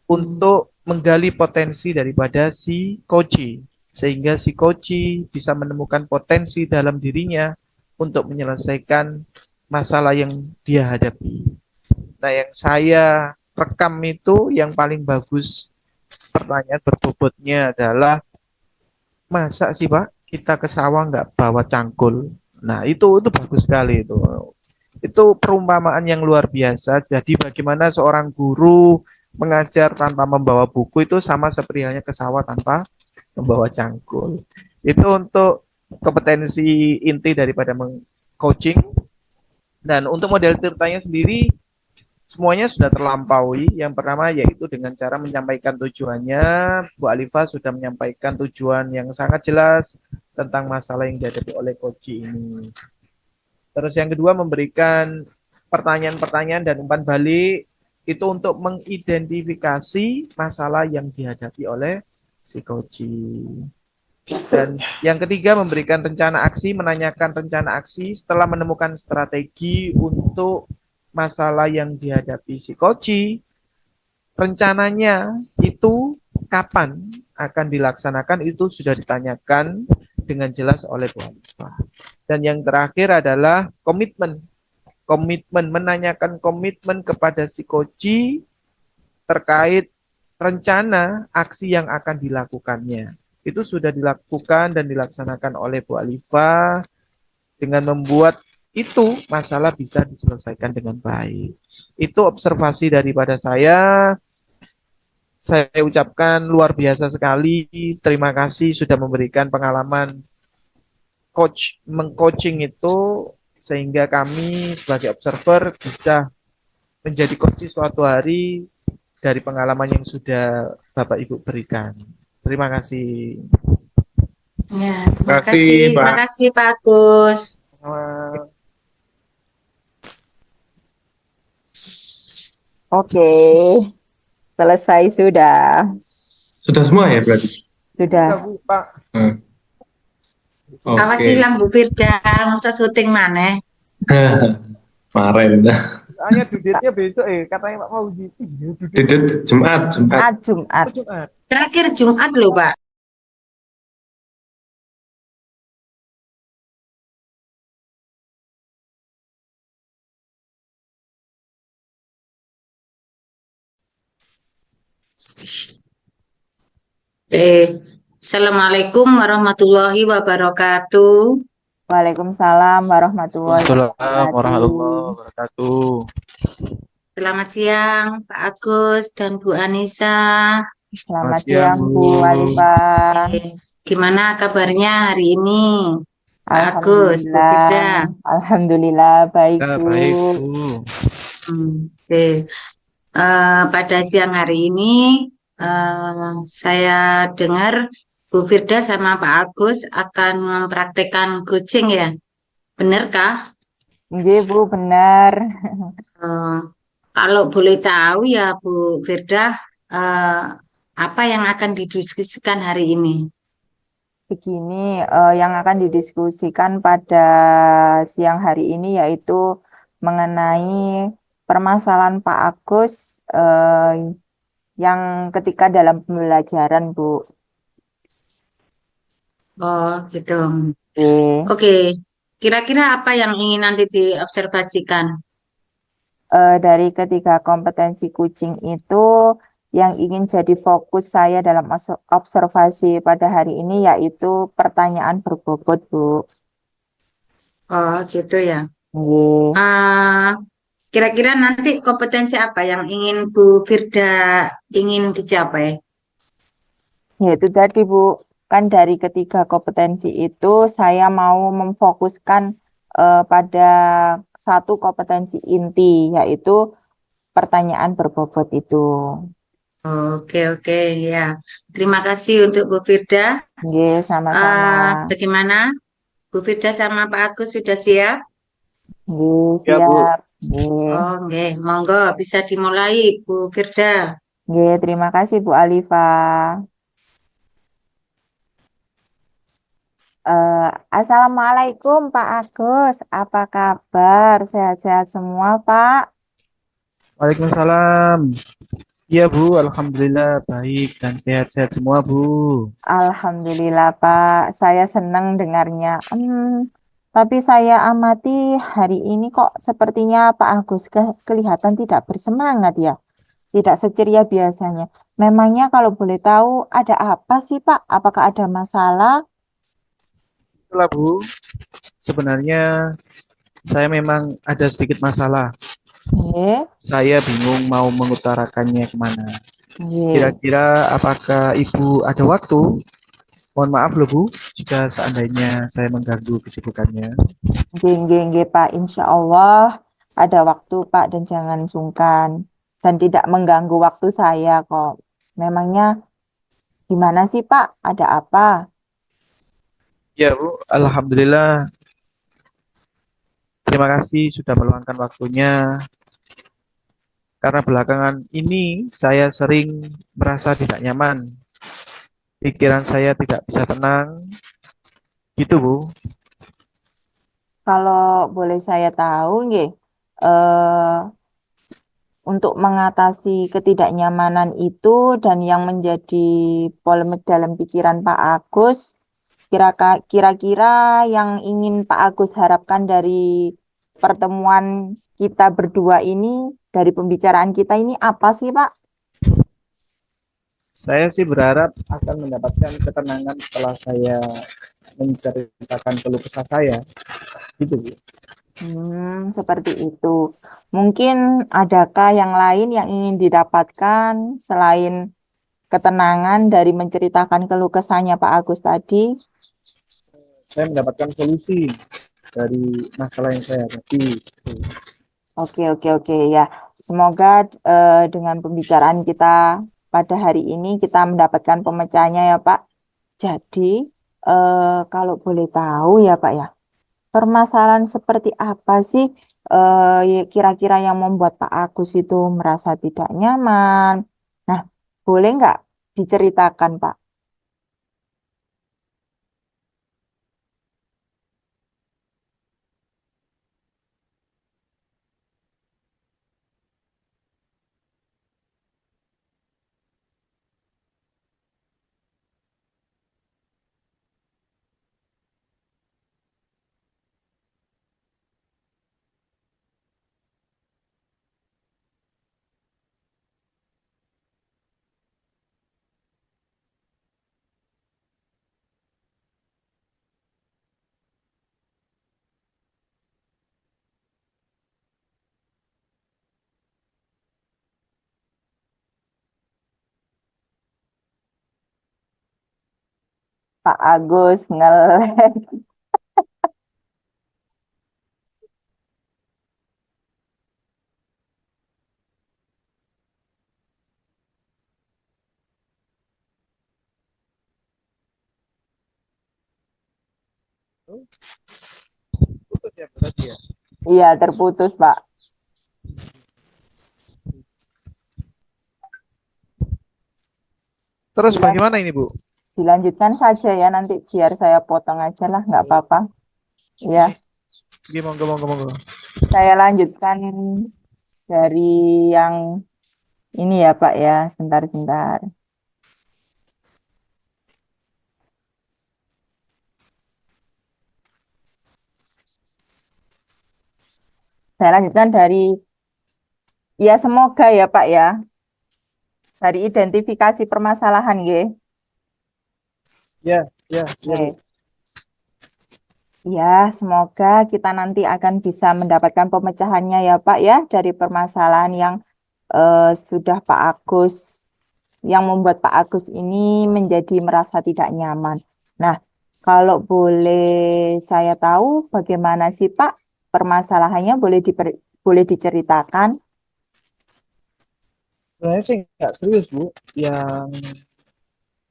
untuk menggali potensi daripada si coaching, sehingga si coaching bisa menemukan potensi dalam dirinya untuk menyelesaikan masalah yang dia hadapi. Nah, yang saya rekam itu yang paling bagus pertanyaan berbobotnya adalah, masa sih Pak kita ke sawah nggak bawa cangkul? Nah itu bagus sekali itu. Itu perumpamaan yang luar biasa. Jadi bagaimana seorang guru mengajar tanpa membawa buku itu sama seperti halnya ke sawah tanpa membawa cangkul. Itu untuk kompetensi inti daripada coaching. Dan untuk model ceritanya sendiri semuanya sudah terlampaui. Yang pertama yaitu dengan cara menyampaikan tujuannya. Bu Alifa sudah menyampaikan tujuan yang sangat jelas tentang masalah yang dihadapi oleh coach ini. Terus yang kedua memberikan pertanyaan-pertanyaan dan umpan balik itu untuk mengidentifikasi masalah yang dihadapi oleh si coach. Dan yang ketiga memberikan rencana aksi, menanyakan rencana aksi setelah menemukan strategi untuk masalah yang dihadapi si coach. Rencananya itu kapan akan dilaksanakan itu sudah ditanyakan dengan jelas oleh Bu Alifa. Dan yang terakhir adalah komitmen. Komitmen, menanyakan komitmen kepada si coach terkait rencana aksi yang akan dilakukannya. Itu sudah dilakukan dan dilaksanakan oleh Bu Alifa dengan membuat itu masalah bisa diselesaikan dengan baik. Itu observasi daripada saya. Saya ucapkan luar biasa sekali. Terima kasih sudah memberikan pengalaman coach mengcoaching itu sehingga kami sebagai observer bisa menjadi coach suatu hari dari pengalaman yang sudah Bapak Ibu berikan. Terima kasih. Ya, Terima terima kasih, kasih. Terima Pak. kasih Pak Agus. Oke, selesai sudah. Sudah semua ya berarti? Sudah. Bu, Pak. Awas Oke. hilang Bu Firda, masa syuting mana? Kemarin. Hanya due date-nya besok katanya Pak Fauzi. Dudut Jumat. Jumat. Jumat. Terakhir Jumat loh Pak. Assalamualaikum warahmatullahi wabarakatuh. Waalaikumsalam warahmatullahi Assalamualaikum warahmatullahi wabarakatuh. wabarakatuh. Selamat siang Pak Agus dan Bu Anissa. Selamat siang, siang Bu. Bu Alifa. Gimana kabarnya hari ini? Pak Agus, Bu Firda. Alhamdulillah baik Ya, Bu. baik, Bu. Oke. Pada siang hari ini saya dengar Bu Firda sama Pak Agus akan mempraktekkan coaching ya. Benarkah? Nggih Bu, benar. Eh, Kalau boleh tahu ya Bu Firda, apa yang akan didiskusikan hari ini? Begini, yang akan didiskusikan pada siang hari ini yaitu mengenai permasalahan Pak Agus yang ketika dalam pembelajaran, Bu. Oh gitu. Oke. Oke. Kira-kira apa yang ingin nanti diobservasikan? Dari ketiga kompetensi kucing itu yang ingin jadi fokus saya dalam observasi pada hari ini yaitu pertanyaan berbobot, Bu. Oh, gitu ya. Nggih. Ah, kira-kira nanti kompetensi apa yang ingin Bu Firda ingin dicapai? Ya itu tadi Bu, kan dari ketiga kompetensi itu saya mau memfokuskan pada satu kompetensi inti yaitu pertanyaan berbobot itu. Oke, oke, ya. Terima kasih untuk Bu Firda. Nggih, sama-sama. Bagaimana? Bu Firda sama Pak Agus sudah siap? Nggih, Ya, Bu. siap. Nggih. Oh, nggih. Monggo bisa dimulai, Bu Firda. Nggih, terima kasih Bu Alifa. Assalamualaikum Pak Agus, apa kabar? Sehat-sehat semua Pak? Waalaikumsalam. Iya Bu, Alhamdulillah baik dan sehat-sehat semua Bu. Alhamdulillah Pak, saya senang dengarnya. Tapi saya amati hari ini kok sepertinya Pak Agus kelihatan tidak bersemangat ya, tidak seceria biasanya. Memangnya kalau boleh tahu ada apa sih Pak? Apakah ada masalah? Itulah Bu, sebenarnya saya memang ada sedikit masalah. Nggih, Saya bingung mau mengutarakannya kemana. nggih. Kira-kira apakah Ibu ada waktu? Mohon maaf loh Bu, jika seandainya saya mengganggu kesibukannya. Nggih, nggih, nggih, Pak. Insya Allah ada waktu, Pak, dan jangan sungkan. Dan tidak mengganggu waktu saya kok. Memangnya gimana sih, Pak? Ada apa? Ya Bu, Alhamdulillah. Terima kasih sudah meluangkan waktunya. Karena belakangan ini saya sering merasa tidak nyaman. Pikiran saya tidak bisa tenang. Gitu Bu. Kalau boleh saya tahu, nggih, eh, untuk mengatasi ketidaknyamanan itu dan yang menjadi polemik dalam pikiran Pak Agus, kira-kira yang ingin Pak Agus harapkan dari pertemuan kita berdua ini, dari pembicaraan kita ini apa sih, Pak? Saya sih berharap akan mendapatkan ketenangan setelah saya menceritakan keluh kesah saya. Gitu Bu. Seperti itu. Mungkin adakah yang lain yang ingin didapatkan selain ketenangan dari menceritakan keluh kesahnya Pak Agus tadi? Saya mendapatkan solusi dari masalah yang saya hadapi. Oke, oke, oke ya. Semoga dengan pembicaraan kita pada hari ini kita mendapatkan pemecahannya ya Pak. Jadi kalau boleh tahu ya Pak ya, permasalahan seperti apa sih ya kira-kira yang membuat Pak Agus itu merasa tidak nyaman? Nah, boleh nggak diceritakan Pak? Pak Agus ngelek. Putus ya berarti ya. Iya, terputus Pak. Terus Dilan- bagaimana ini Bu? Dilanjutkan saja ya nanti biar saya potong aja lah, nggak apa-apa. Ya, Oke, monggo, monggo, monggo. saya lanjutkan dari yang ini ya Pak ya, sebentar-sebentar. Saya lanjutkan dari, ya semoga ya Pak ya, dari identifikasi permasalahan ya. Ya, ya, ya, Bu. Oke. Ya, semoga kita nanti akan bisa mendapatkan pemecahannya ya Pak ya, dari permasalahan yang sudah Pak Agus, yang membuat Pak Agus ini menjadi merasa tidak nyaman. Nah, kalau boleh saya tahu bagaimana sih Pak permasalahannya, boleh diceritakan? Sebenarnya sih nggak serius, Bu. Yang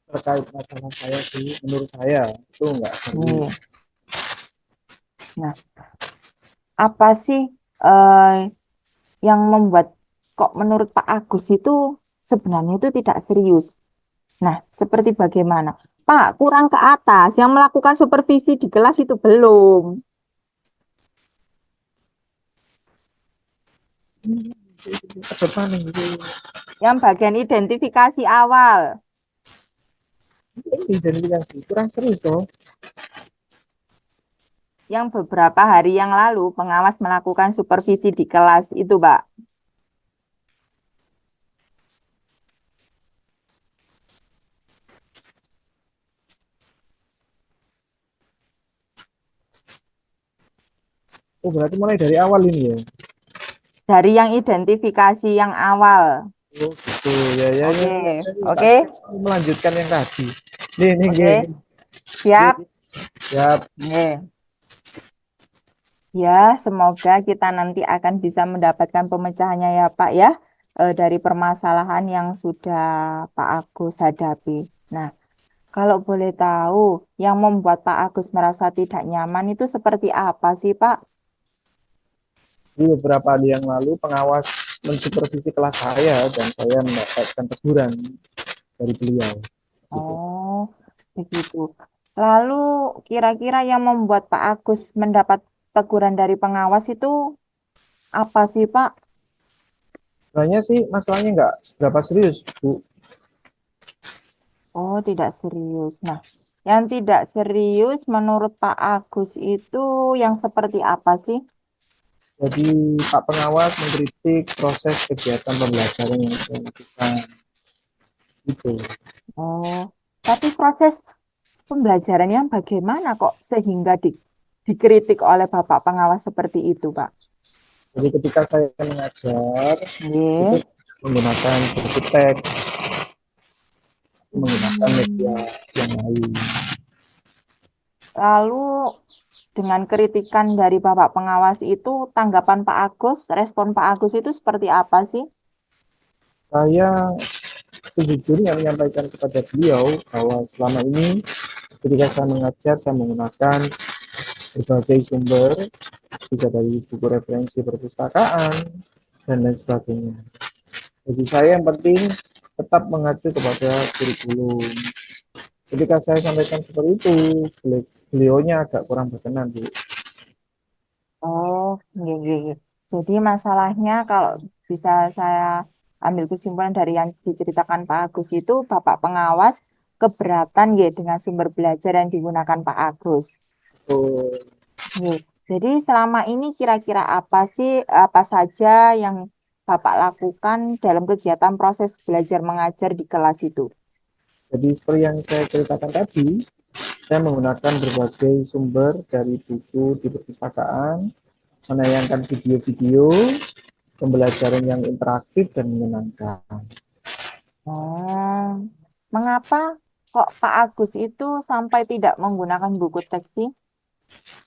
terkait masalah saya sih, menurut saya itu nggak serius. Nih. Nah, apa sih eh, yang membuat kok menurut Pak Agus itu sebenarnya itu tidak serius? Nah, seperti bagaimana? Pak, kurang ke atas, yang melakukan supervisi di kelas itu belum. Ke depan gitu. Yang bagian identifikasi awal. Identifikasi kurang serius toh. Yang beberapa hari yang lalu pengawas melakukan supervisi di kelas itu, Pak. Oh, berarti mulai dari awal ini ya. Dari yang identifikasi yang awal. Oh, gitu. Ya, ya, ya. Oke, Tak oke, melanjutkan yang tadi. Nih, oke. nih. Siap. Ya, Nih. Ya, semoga kita nanti akan bisa mendapatkan pemecahannya ya Pak ya, dari permasalahan yang sudah Pak Agus hadapi. Nah, kalau boleh tahu, yang membuat Pak Agus merasa tidak nyaman itu seperti apa sih Pak? di beberapa hari yang lalu pengawas mensupervisi kelas saya dan saya mendapatkan teguran dari beliau. Gitu. Oh, begitu. Lalu kira-kira yang membuat Pak Agus mendapat teguran dari pengawas itu apa sih Pak? Sebenarnya sih masalahnya nggak seberapa serius, Bu. Oh, tidak serius. Nah, yang tidak serius menurut Pak Agus itu yang seperti apa sih? Jadi Pak Pengawas mengkritik proses kegiatan pembelajaran yang saya lakukan. Gitu. Oh, tapi proses pembelajarannya bagaimana kok sehingga dikritik oleh Bapak pengawas seperti itu, Pak? Jadi ketika saya mengajar itu Ye. menggunakan buku teks, menggunakan media Hmm. yang lain. Lalu dengan kritikan dari Bapak pengawas itu, tanggapan Pak Agus, respon Pak Agus itu seperti apa sih? Saya sejujurnya menyampaikan kepada beliau bahwa selama ini ketika saya mengajar, saya menggunakan berbagai sumber, juga dari buku referensi perpustakaan, dan lain sebagainya. Jadi saya yang penting tetap mengacu kepada kurikulum. Ketika saya sampaikan seperti itu, beliaunya agak kurang berkenan, Bu. Oh, iya, iya, iya. Jadi masalahnya kalau bisa saya ambil kesimpulan dari yang diceritakan Pak Agus itu, Bapak pengawas keberatan ya dengan sumber belajar yang digunakan Pak Agus. Oh, Iya. Jadi selama ini kira-kira apa sih, apa saja yang Bapak lakukan dalam kegiatan proses belajar mengajar di kelas itu? jadi seperti yang saya ceritakan tadi, saya menggunakan berbagai sumber dari buku di perpustakaan, menayangkan video-video, pembelajaran yang interaktif dan menyenangkan. Oh, mengapa kok Pak Agus itu sampai tidak menggunakan buku teks sih?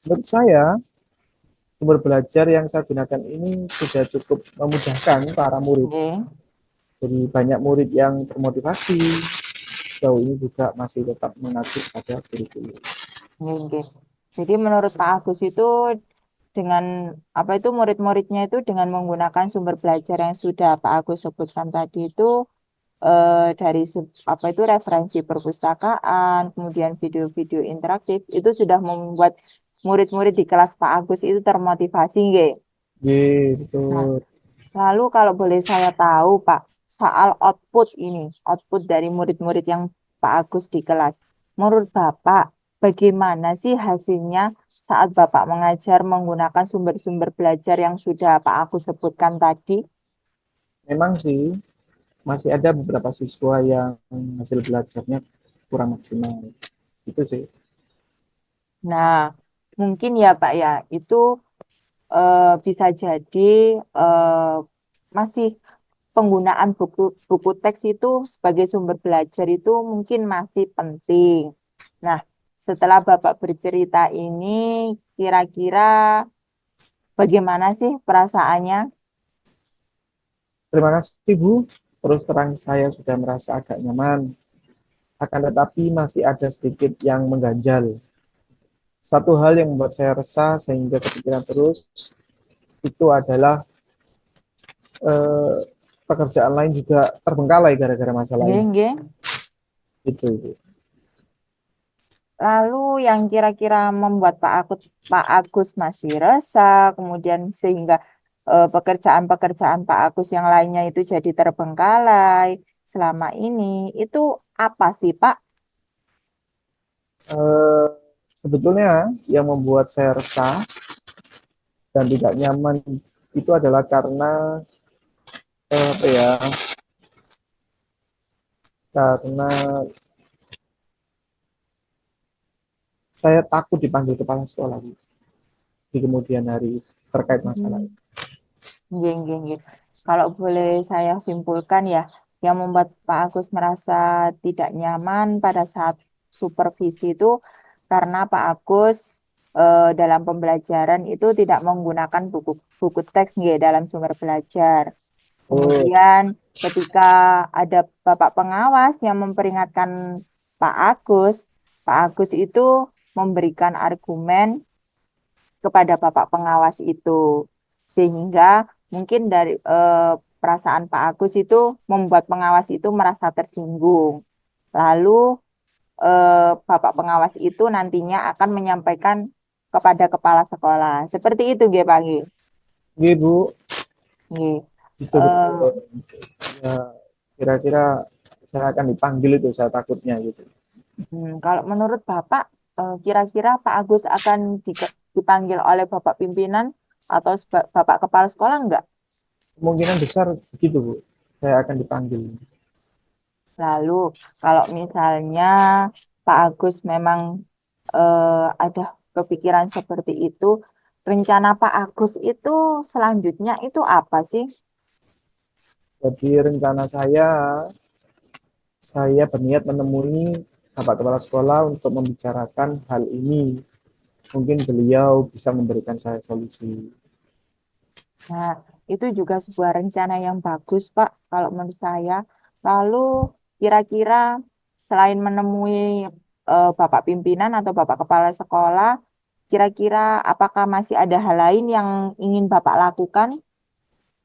Menurut saya, sumber belajar yang saya gunakan ini sudah cukup memudahkan para murid. Iya. Jadi banyak murid yang termotivasi, sejauh ini juga masih tetap mengacu pada kurikulum. Oke. Jadi menurut Pak Agus itu dengan apa itu murid-muridnya itu dengan menggunakan sumber belajar yang sudah Pak Agus sebutkan tadi itu, dari apa itu referensi perpustakaan, kemudian video-video interaktif itu sudah membuat murid-murid di kelas Pak Agus itu termotivasi, nggih. Ye, Nah, betul. lalu kalau boleh saya tahu Pak, soal output ini, output dari murid-murid yang Pak Agus di kelas. Menurut Bapak, bagaimana sih hasilnya saat Bapak mengajar menggunakan sumber-sumber belajar yang sudah Pak Agus sebutkan tadi? Memang sih masih ada beberapa siswa yang hasil belajarnya kurang maksimal. Itu sih. Nah, mungkin ya Pak ya, itu bisa jadi eh, masih penggunaan buku teks itu sebagai sumber belajar itu mungkin masih penting. Nah, setelah Bapak bercerita ini, kira-kira bagaimana sih perasaannya? Terima kasih Bu. Terus terang saya sudah merasa agak nyaman. Akan tetapi masih ada sedikit yang mengganjal. Satu hal yang membuat saya resah sehingga kepikiran terus itu adalah eh, pekerjaan lain juga terbengkalai gara-gara masalah Nggih, ini. nggih. Itu, Bu. Lalu yang kira-kira membuat Pak Agus masih resah, kemudian sehingga pekerjaan-pekerjaan Pak Agus yang lainnya itu jadi terbengkalai selama ini, itu apa sih Pak? Eh, Sebetulnya yang membuat saya resah dan tidak nyaman itu adalah karena apa ya? Karena saya takut dipanggil kepala sekolah Bu, di kemudian hari terkait masalah Hmm. ini. Nggih, nggih, nggih. Kalau boleh saya simpulkan ya, yang membuat Pak Agus merasa tidak nyaman pada saat supervisi itu karena Pak Agus dalam pembelajaran itu tidak menggunakan buku buku teks nggih, dalam sumber belajar. Oh, Kemudian ketika ada Bapak pengawas yang memperingatkan Pak Agus, Pak Agus itu memberikan argumen kepada Bapak pengawas itu. Sehingga mungkin dari perasaan Pak Agus itu membuat pengawas itu merasa tersinggung. Lalu Bapak pengawas itu nantinya akan menyampaikan kepada kepala sekolah. Seperti itu, nggih, Pak nggih. iya Bu, Nggih. itu betul. Ya, kira-kira saya akan dipanggil itu, saya takutnya gitu. Kalau menurut Bapak, kira-kira Pak Agus akan dipanggil oleh Bapak pimpinan atau Bapak kepala sekolah enggak? Kemungkinan besar begitu Bu, saya akan dipanggil. Lalu kalau misalnya Pak Agus memang ada kepikiran seperti itu, rencana Pak Agus itu selanjutnya itu apa sih? Jadi rencana saya berniat menemui Bapak Kepala Sekolah untuk membicarakan hal ini. Mungkin beliau bisa memberikan saya solusi. Nah, itu juga sebuah rencana yang bagus, Pak, kalau menurut saya. Lalu kira-kira selain menemui Bapak pimpinan atau Bapak kepala sekolah, kira-kira apakah masih ada hal lain yang ingin Bapak lakukan?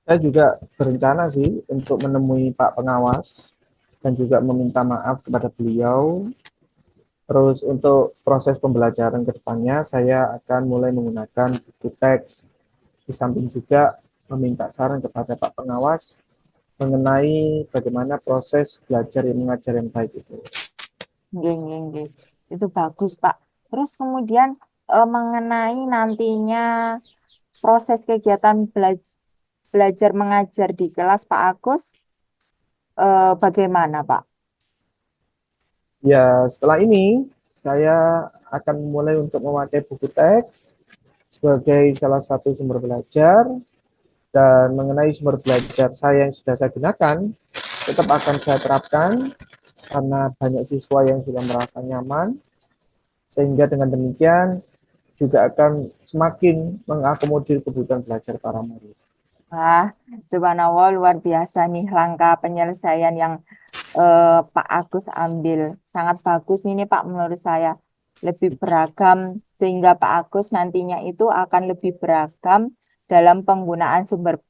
Saya juga berencana sih untuk menemui Pak Pengawas dan juga meminta maaf kepada beliau. Terus untuk proses pembelajaran ke depannya, saya akan mulai menggunakan buku teks. Di samping juga meminta saran kepada Pak Pengawas mengenai bagaimana proses belajar yang mengajar yang baik itu. Nggih, nggih, nggih. Itu bagus, Pak. Terus kemudian mengenai nantinya proses kegiatan belajar mengajar di kelas Pak Agus, bagaimana, Pak? Ya, setelah ini saya akan mulai untuk memakai buku teks sebagai salah satu sumber belajar dan mengenai sumber belajar saya yang sudah saya gunakan tetap akan saya terapkan karena banyak siswa yang sudah merasa nyaman sehingga dengan demikian juga akan semakin mengakomodir kebutuhan belajar para murid. Wah, subhanallah, luar biasa nih langkah penyelesaian yang Pak Agus ambil. Sangat bagus ini Pak menurut saya. Lebih beragam sehingga Pak Agus nantinya itu akan lebih beragam dalam penggunaan sumber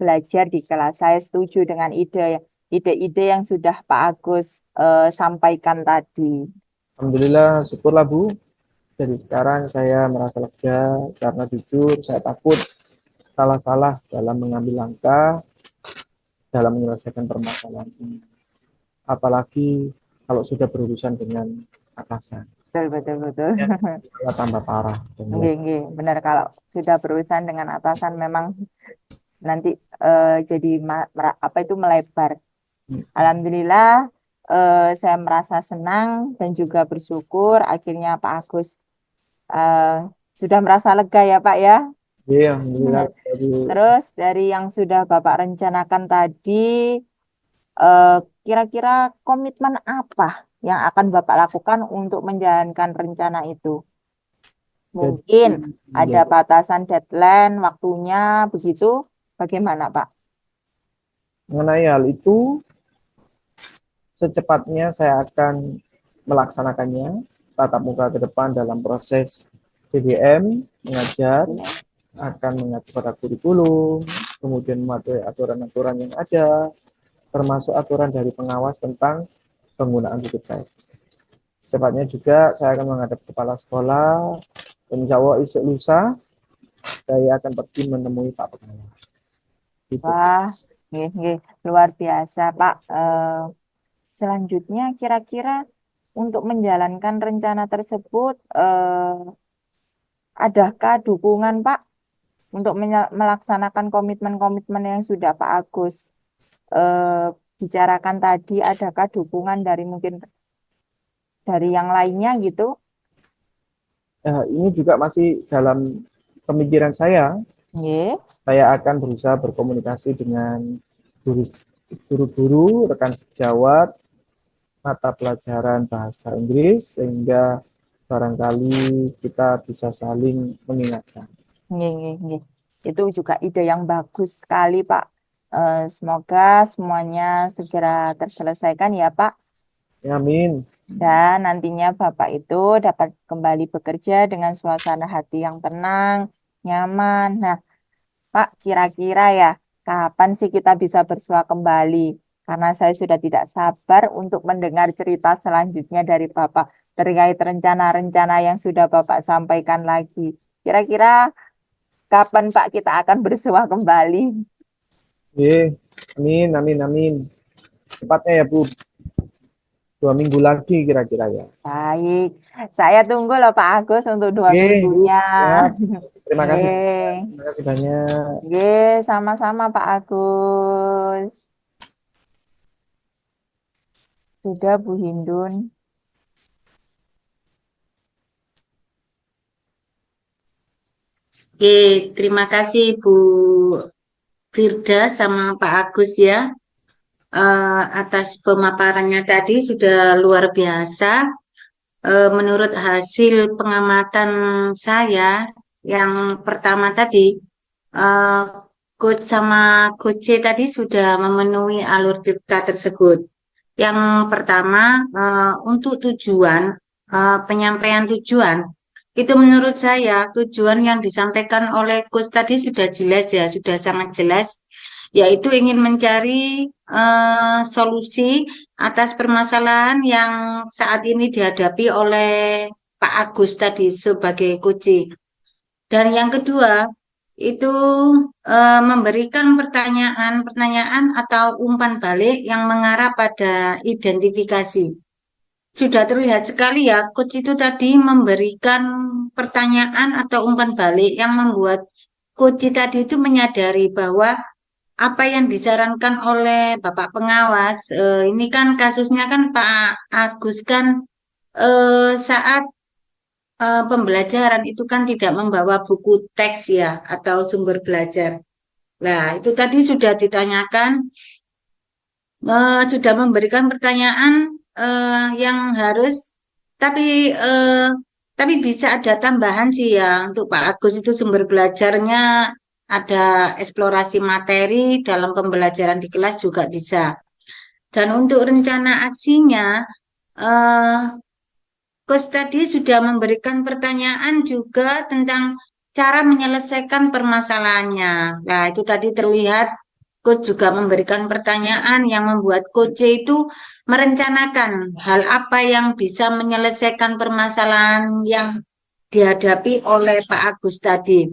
belajar di kelas. Saya setuju dengan ide-ide yang sudah Pak Agus sampaikan tadi. Alhamdulillah, syukurlah Bu. Jadi sekarang saya merasa lega karena jujur saya takut salah-salah dalam mengambil langkah dalam menyelesaikan permasalahan ini. Apalagi kalau sudah berurusan dengan atasan. betul, betul, betul. Ya, malah tambah parah dan Nggih, nggih, benar kalau sudah berurusan dengan atasan memang nanti jadi apa itu melebar. Alhamdulillah saya merasa senang dan juga bersyukur akhirnya Pak Agus eh, sudah merasa lega ya Pak ya. Iya, alhamdulillah. Jadi, Terus dari yang sudah Bapak rencanakan tadi, eh, kira-kira komitmen apa yang akan Bapak lakukan untuk menjalankan rencana itu? jadi Mungkin ada ya, batasan deadline waktunya begitu. Bagaimana Pak? mengenai hal itu, secepatnya saya akan melaksanakannya tatap muka ke depan dalam proses PDM, mengajar, akan mengatur pada kurikulum, kemudian mematuhi aturan-aturan yang ada, termasuk aturan dari pengawas tentang penggunaan Google Drive. Secepatnya juga saya akan menghadap kepala sekolah, dan insya Allah esok lusa saya akan pergi menemui Pak Pengawas. Gitu. Wah, nggih, nggih, luar biasa Pak. Selanjutnya kira-kira untuk menjalankan rencana tersebut, adakah dukungan Pak untuk melaksanakan komitmen-komitmen yang sudah Pak Agus eh, bicarakan tadi? Adakah dukungan dari mungkin dari yang lainnya gitu? Ini juga masih dalam pemikiran saya. Nggih, Saya akan berusaha berkomunikasi dengan guru-guru, rekan sejawat, mata pelajaran bahasa Inggris, sehingga barangkali kita bisa saling mengingatkan. nggih, nggih, nggih. Itu juga ide yang bagus sekali Pak. Semoga semuanya segera terselesaikan ya Pak. Ya, amin. Dan nantinya Bapak itu dapat kembali bekerja dengan suasana hati yang tenang, nyaman. Nah, Pak, kira-kira ya, kapan sih kita bisa bersua kembali? Karena saya sudah tidak sabar untuk mendengar cerita selanjutnya dari Bapak terkait rencana-rencana yang sudah Bapak sampaikan lagi. Kira-kira kapan Pak kita akan bersua kembali? Amin, amin, amin. Cepatnya ya, Bu. 2 minggu lagi kira-kira ya. Baik, saya tunggu loh Pak Agus untuk 2 minggunya. Siap. Terima kasih. Yeay. Terima kasih banyak. Sama-sama Pak Agus. Sudah Bu Hindun. Oke, terima kasih Bu Firda sama Pak Agus ya. Atas pemaparannya tadi sudah luar biasa. Menurut hasil pengamatan saya yang pertama tadi, eh, Coach sama Coach C tadi sudah memenuhi alur cerita tersebut. Yang pertama, untuk tujuan, penyampaian tujuan, itu menurut saya tujuan yang disampaikan oleh Coach tadi sudah jelas ya, sudah sangat jelas, yaitu ingin mencari solusi atas permasalahan yang saat ini dihadapi oleh Pak Agus tadi sebagai Coach. Dan yang kedua, itu memberikan pertanyaan-pertanyaan atau umpan balik yang mengarah pada identifikasi. Sudah terlihat sekali ya, coach itu tadi memberikan pertanyaan atau umpan balik yang membuat coach tadi itu menyadari bahwa apa yang disarankan oleh Bapak Pengawas, ini kan kasusnya kan Pak Agus kan saat pembelajaran itu kan tidak membawa buku teks ya atau sumber belajar. Nah, itu tadi sudah ditanyakan, sudah memberikan pertanyaan yang harus, tapi tapi bisa ada tambahan sih ya untuk Pak Agus itu sumber belajarnya ada eksplorasi materi dalam pembelajaran di kelas juga bisa. Dan untuk rencana aksinya, eh, Coach tadi sudah memberikan pertanyaan juga tentang cara menyelesaikan permasalahannya. Nah, itu tadi terlihat Coach juga memberikan pertanyaan yang membuat Coach itu merencanakan hal apa yang bisa menyelesaikan permasalahan yang dihadapi oleh Pak Agus tadi.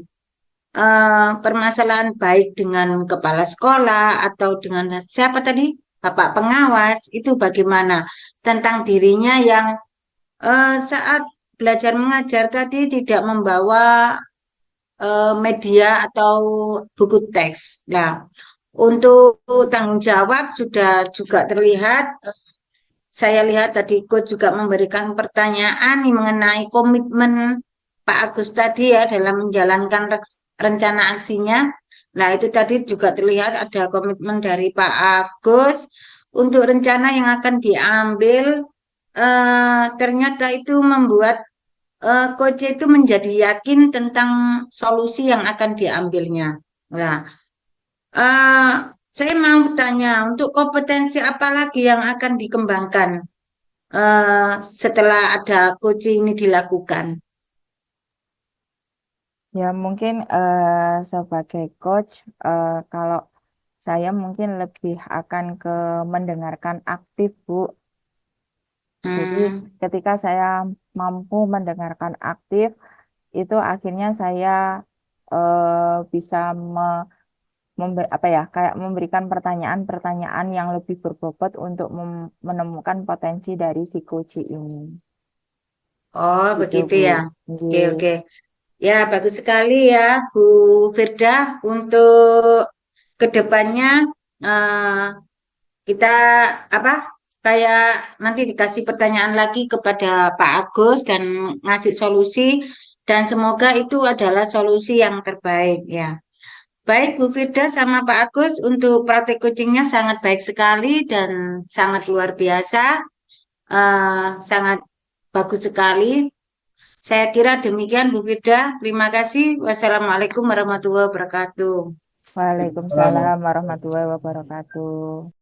Permasalahan baik dengan kepala sekolah atau dengan siapa tadi? Bapak pengawas, itu bagaimana? Tentang dirinya yang Saat belajar mengajar tadi tidak membawa media atau buku teks. Nah, untuk tanggung jawab sudah juga terlihat. Saya lihat tadi coach juga memberikan pertanyaan nih mengenai komitmen Pak Agus tadi ya dalam menjalankan rencana aksinya. Nah, itu tadi juga terlihat ada komitmen dari Pak Agus untuk rencana yang akan diambil. Ternyata itu membuat coach itu menjadi yakin tentang solusi yang akan diambilnya. Nah, eh, saya mau tanya, untuk kompetensi apa lagi yang akan dikembangkan setelah ada coaching ini dilakukan? Ya mungkin sebagai coach, kalau saya mungkin lebih akan ke mendengarkan aktif, Bu. Jadi Hmm. ketika saya mampu mendengarkan aktif, itu akhirnya saya bisa apa ya, kayak memberikan pertanyaan-pertanyaan yang lebih berbobot untuk menemukan potensi dari si coach ini. Oh, Gitu, begitu Bu. ya. Oke, Nggih. oke. Ya, bagus sekali ya, Bu Firda. Untuk kedepannya eh, kita apa? Kayak nanti dikasih pertanyaan lagi kepada Pak Agus dan ngasih solusi dan semoga itu adalah solusi yang terbaik ya. Baik Bu Firda sama Pak Agus untuk praktek coachingnya sangat baik sekali dan sangat luar biasa, sangat bagus sekali. Saya kira demikian Bu Firda. Terima kasih. Wassalamualaikum warahmatullahi wabarakatuh. Waalaikumsalam warahmatullahi wabarakatuh.